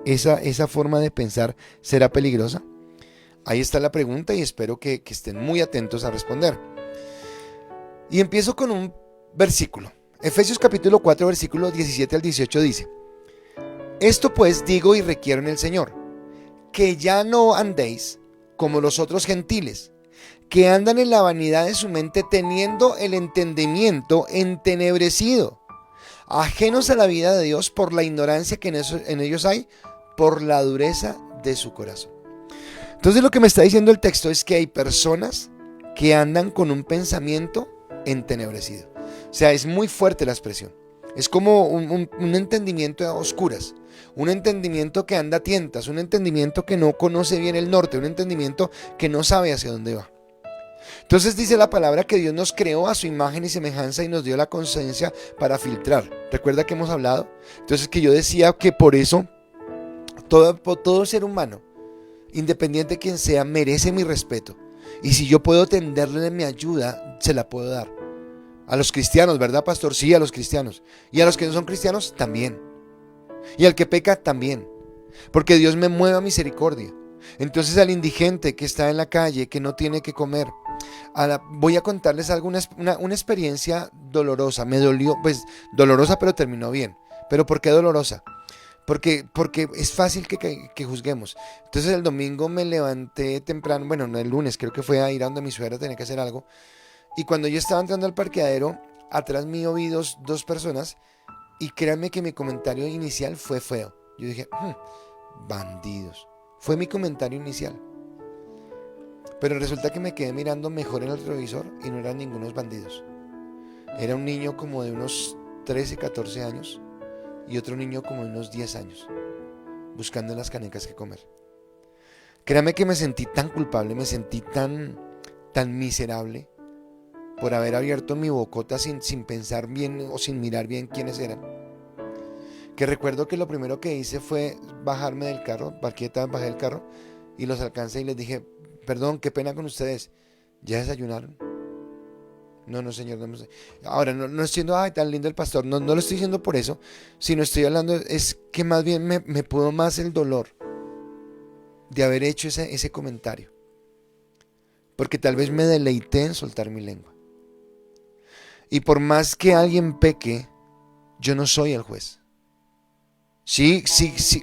¿Esa forma de pensar será peligrosa? Ahí está la pregunta y espero que estén muy atentos a responder. Y empiezo con un versículo. Efesios capítulo 4, versículo 17 al 18 dice: Esto pues digo y requiero en el Señor, que ya no andéis como los otros gentiles, que andan en la vanidad de su mente, teniendo el entendimiento entenebrecido, ajenos a la vida de Dios por la ignorancia que en ellos hay, por la dureza de su corazón. Entonces lo que me está diciendo el texto es que hay personas que andan con un pensamiento entenebrecido. O sea, es muy fuerte la expresión. Es como un entendimiento a oscuras, un entendimiento que anda a tientas, un entendimiento que no conoce bien el norte, un entendimiento que no sabe hacia dónde va. Entonces dice la palabra que Dios nos creó a su imagen y semejanza y nos dio la conciencia para filtrar. ¿Recuerda que hemos hablado? Entonces que yo decía que por eso todo ser humano, independiente de quien sea, merece mi respeto. Y si yo puedo tenderle mi ayuda, se la puedo dar. A los cristianos, ¿verdad, pastor? Sí, a los cristianos. Y a los que no son cristianos, también. Y al que peca, también. Porque Dios me mueve a misericordia. Entonces al indigente que está en la calle, que no tiene que comer, voy a contarles algo, una experiencia dolorosa. Me dolió, pues dolorosa, pero terminó bien. ¿Pero por qué dolorosa? Porque es fácil que juzguemos. Entonces el domingo me levanté temprano, bueno, no, el lunes creo que fue a ir a donde mi suegra tenía que hacer algo. Y cuando yo estaba entrando al parqueadero, atrás mío vi dos personas y créanme que mi comentario inicial fue feo. Yo dije, bandidos. Fue mi comentario inicial. Pero resulta que me quedé mirando mejor en el retrovisor y no eran ningunos bandidos. Era un niño como de unos 13, 14 años y otro niño como de unos 10 años, buscando las canecas que comer. Créame que me sentí tan culpable, me sentí tan miserable por haber abierto mi bocota sin pensar bien o sin mirar bien quiénes eran. Que recuerdo que lo primero que hice fue bajarme del carro, bajé del carro y los alcancé y les dije, perdón, qué pena con ustedes, ¿ya desayunaron? No, señor, no. Ahora, no estoy diciendo, ay, tan lindo el pastor, no lo estoy diciendo por eso, sino estoy hablando, es que más bien me pudo más el dolor de haber hecho ese comentario. Porque tal vez me deleité en soltar mi lengua. Y por más que alguien peque, yo no soy el juez. Sí,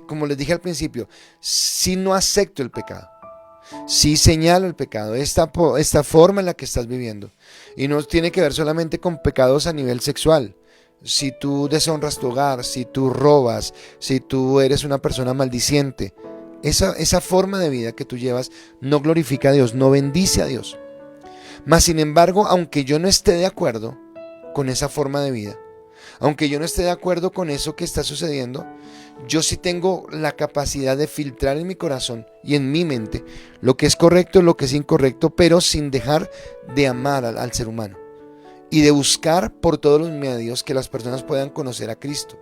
como les dije al principio, sí no acepto el pecado. Sí señalo el pecado, esta forma en la que estás viviendo. Y no tiene que ver solamente con pecados a nivel sexual. Si tú deshonras tu hogar, si tú robas, si tú eres una persona maldiciente, esa forma de vida que tú llevas no glorifica a Dios, no bendice a Dios. Mas sin embargo, aunque yo no esté de acuerdo con esa forma de vida, aunque yo no esté de acuerdo con eso que está sucediendo, yo sí tengo la capacidad de filtrar en mi corazón y en mi mente lo que es correcto, lo que es incorrecto, pero sin dejar de amar al ser humano y de buscar por todos los medios que las personas puedan conocer a Cristo.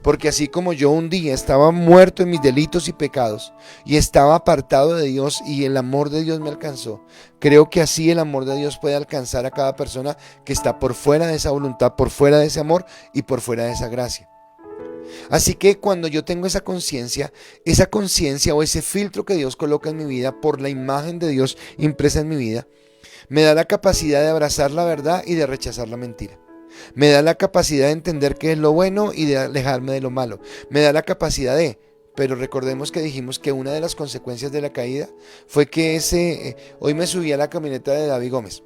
Porque así como yo un día estaba muerto en mis delitos y pecados y estaba apartado de Dios y el amor de Dios me alcanzó, creo que así el amor de Dios puede alcanzar a cada persona que está por fuera de esa voluntad, por fuera de ese amor y por fuera de esa gracia. Así que cuando yo tengo esa conciencia o ese filtro que Dios coloca en mi vida por la imagen de Dios impresa en mi vida, me da la capacidad de abrazar la verdad y de rechazar la mentira. Me da la capacidad de entender qué es lo bueno y de alejarme de lo malo. Me da la capacidad pero recordemos que dijimos que una de las consecuencias de la caída fue que hoy me subí a la camioneta de David Gómez.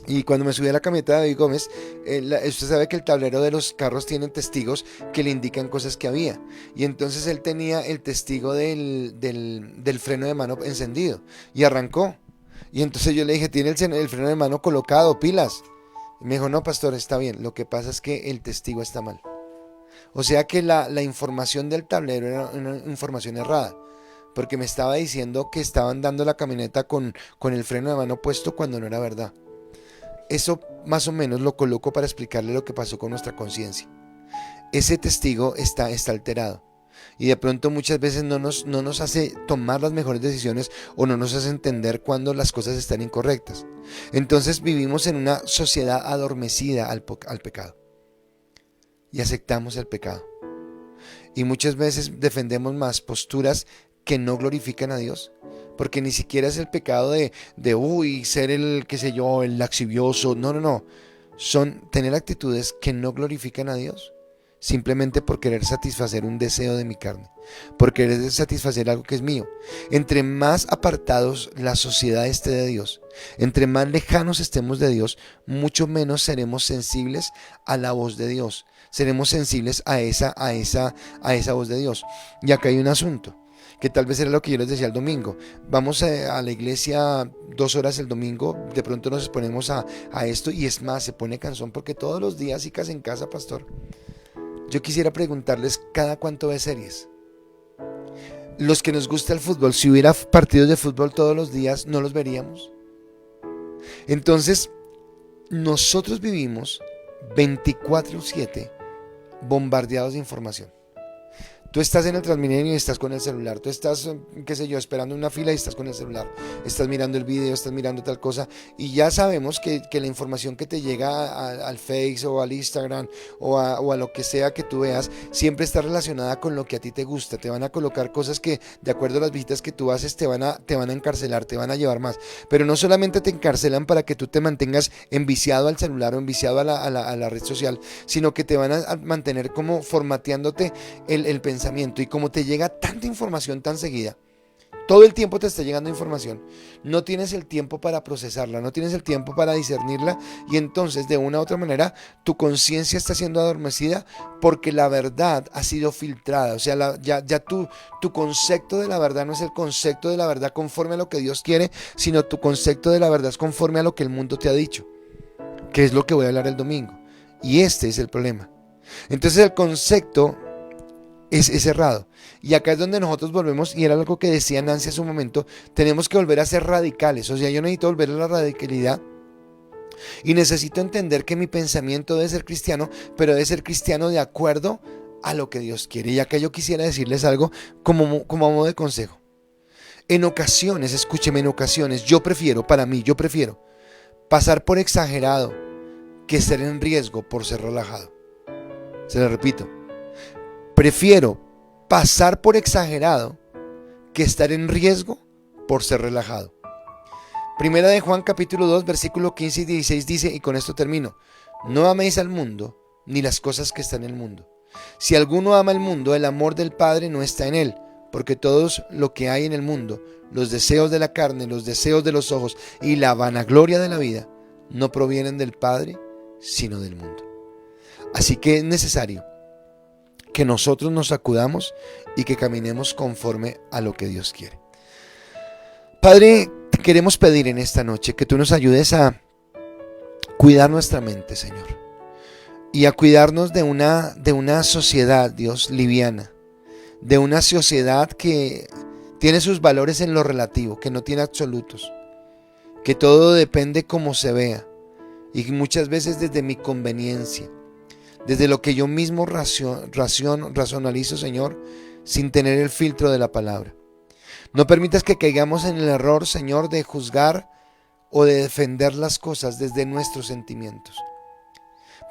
Y cuando me subí a la camioneta de David Gómez, usted sabe que el tablero de los carros tienen testigos que le indican cosas que había. Y entonces él tenía el testigo del freno de mano encendido y arrancó. Y entonces yo le dije, tiene el freno de mano colocado, pilas. Y me dijo, no, pastor, está bien, lo que pasa es que el testigo está mal. O sea que la información del tablero era una información errada, porque me estaba diciendo que estaban dando la camioneta con el freno de mano puesto cuando no era verdad. Eso más o menos lo coloco para explicarle lo que pasó con nuestra conciencia. Ese testigo está alterado. Y de pronto muchas veces no nos hace tomar las mejores decisiones o no nos hace entender cuando las cosas están incorrectas. Entonces vivimos en una sociedad adormecida al pecado y aceptamos el pecado. Y muchas veces defendemos más posturas que no glorifican a Dios, porque ni siquiera es el pecado de ser el, qué sé yo, el laxivioso. No. Son tener actitudes que no glorifican a Dios simplemente por querer satisfacer un deseo de mi carne, por querer satisfacer algo que es mío. Entre más apartados la sociedad esté de Dios, entre más lejanos estemos de Dios, mucho menos seremos sensibles a la voz de Dios, seremos sensibles a esa voz de Dios. Y acá hay un asunto, que tal vez era lo que yo les decía el domingo. Vamos a la iglesia 2 horas el domingo, de pronto nos exponemos a esto, y es más, se pone cansón porque todos los días y casi en casa, pastor. Yo quisiera preguntarles, ¿cada cuánto ves series? Los que nos gusta el fútbol, si hubiera partidos de fútbol todos los días, ¿no los veríamos? Entonces, nosotros vivimos 24/7 bombardeados de información. Tú estás en el Transmilenio y estás con el celular. Tú estás, qué sé yo, esperando una fila y estás con el celular. Estás mirando el video, estás mirando tal cosa. Y ya sabemos que la información que te llega al Face o al Instagram o a lo que sea que tú veas, siempre está relacionada con lo que a ti te gusta. Te van a colocar cosas que, de acuerdo a las visitas que tú haces, te van a encarcelar, te van a llevar más. Pero no solamente te encarcelan para que tú te mantengas enviciado al celular o enviciado a la red social, sino que te van a mantener como formateándote el pensamiento. Y como te llega tanta información tan seguida, todo el tiempo te está llegando información, no tienes el tiempo para procesarla, no tienes el tiempo para discernirla, y entonces de una u otra manera tu conciencia está siendo adormecida porque la verdad ha sido filtrada. O sea, ya tu concepto de la verdad no es el concepto de la verdad conforme a lo que Dios quiere, sino tu concepto de la verdad es conforme a lo que el mundo te ha dicho, que es lo que voy a hablar el domingo. Y este es el problema. Entonces el concepto es errado. Y acá es donde nosotros volvemos, y era algo que decía Nancy hace un momento, tenemos que volver a ser radicales. O sea, yo necesito volver a la radicalidad y necesito entender que mi pensamiento debe ser cristiano, pero debe ser cristiano de acuerdo a lo que Dios quiere. Y acá yo quisiera decirles algo como a modo de consejo. En ocasiones, escúcheme, en ocasiones yo prefiero pasar por exagerado que ser en riesgo por ser relajado. Se lo repito. Prefiero pasar por exagerado que estar en riesgo por ser relajado. Primera de Juan capítulo 2 versículo 15 y 16 dice, y con esto termino: no améis al mundo ni las cosas que están en el mundo. Si alguno ama el mundo, el amor del Padre no está en él, porque todo lo que hay en el mundo, los deseos de la carne, los deseos de los ojos y la vanagloria de la vida, no provienen del Padre, sino del mundo. Así que es necesario que nosotros nos sacudamos y que caminemos conforme a lo que Dios quiere. Padre, te queremos pedir en esta noche que tú nos ayudes a cuidar nuestra mente, Señor, y a cuidarnos de una sociedad, Dios, liviana, de una sociedad que tiene sus valores en lo relativo, que no tiene absolutos, que todo depende como se vea, y muchas veces desde mi conveniencia, desde lo que yo mismo racionalizo, Señor, sin tener el filtro de la palabra. No permitas que caigamos en el error, Señor, de juzgar o de defender las cosas desde nuestros sentimientos.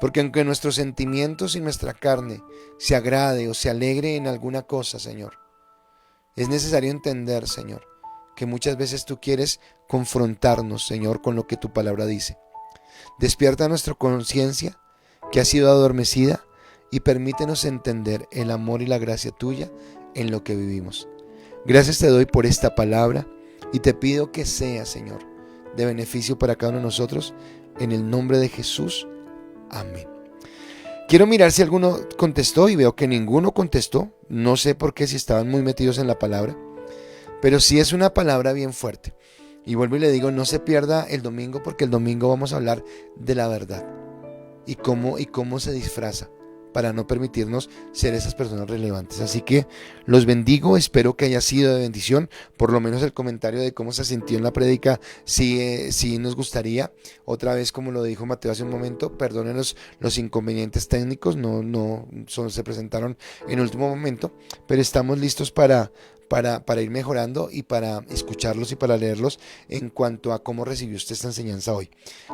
Porque aunque nuestros sentimientos y nuestra carne se agrade o se alegre en alguna cosa, Señor, es necesario entender, Señor, que muchas veces tú quieres confrontarnos, Señor, con lo que tu palabra dice. Despierta nuestra conciencia, que ha sido adormecida, y permítenos entender el amor y la gracia tuya en lo que vivimos. Gracias te doy por esta palabra y te pido que sea, Señor, de beneficio para cada uno de nosotros, en el nombre de Jesús. Amén. Quiero mirar si alguno contestó y veo que ninguno contestó. No sé por qué, si estaban muy metidos en la palabra, pero sí es una palabra bien fuerte. Y vuelvo y le digo, no se pierda el domingo, porque el domingo vamos a hablar de la verdad. Y cómo se disfraza para no permitirnos ser esas personas relevantes. Así que los bendigo, espero que haya sido de bendición. Por lo menos el comentario de cómo se sintió en la prédica, sí nos gustaría. Otra vez, como lo dijo Mateo hace un momento, perdonen los inconvenientes técnicos, se presentaron en último momento, pero estamos listos para para ir mejorando y para escucharlos y para leerlos en cuanto a cómo recibió usted esta enseñanza hoy.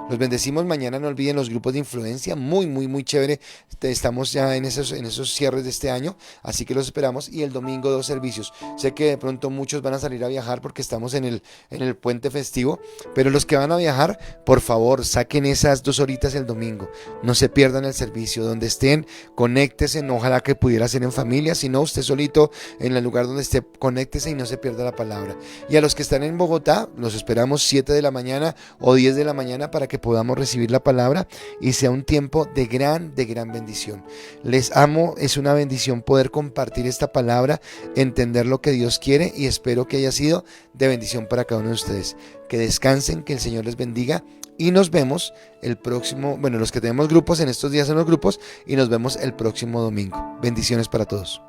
Los bendecimos. Mañana no olviden los grupos de influencia, muy chévere. Estamos ya en esos cierres de este año, así que los esperamos. Y el domingo 2 servicios. Sé que de pronto muchos van a salir a viajar porque estamos en el puente festivo, pero los que van a viajar, por favor, saquen esas 2 horitas el domingo. No se pierdan el servicio. Donde estén, conéctese. Ojalá que pudiera ser en familia, si no, usted solito en el lugar donde esté, conéctese y no se pierda la palabra. Y a los que están en Bogotá, los esperamos 7 de la mañana o 10 de la mañana para que podamos recibir la palabra y sea un tiempo de gran bendición. Les amo, es una bendición poder compartir esta palabra, entender lo que Dios quiere, y espero que haya sido de bendición para cada uno de ustedes. Que descansen, que el Señor les bendiga y nos vemos el próximo, los que tenemos grupos en estos días en los grupos, y nos vemos el próximo domingo. Bendiciones para todos.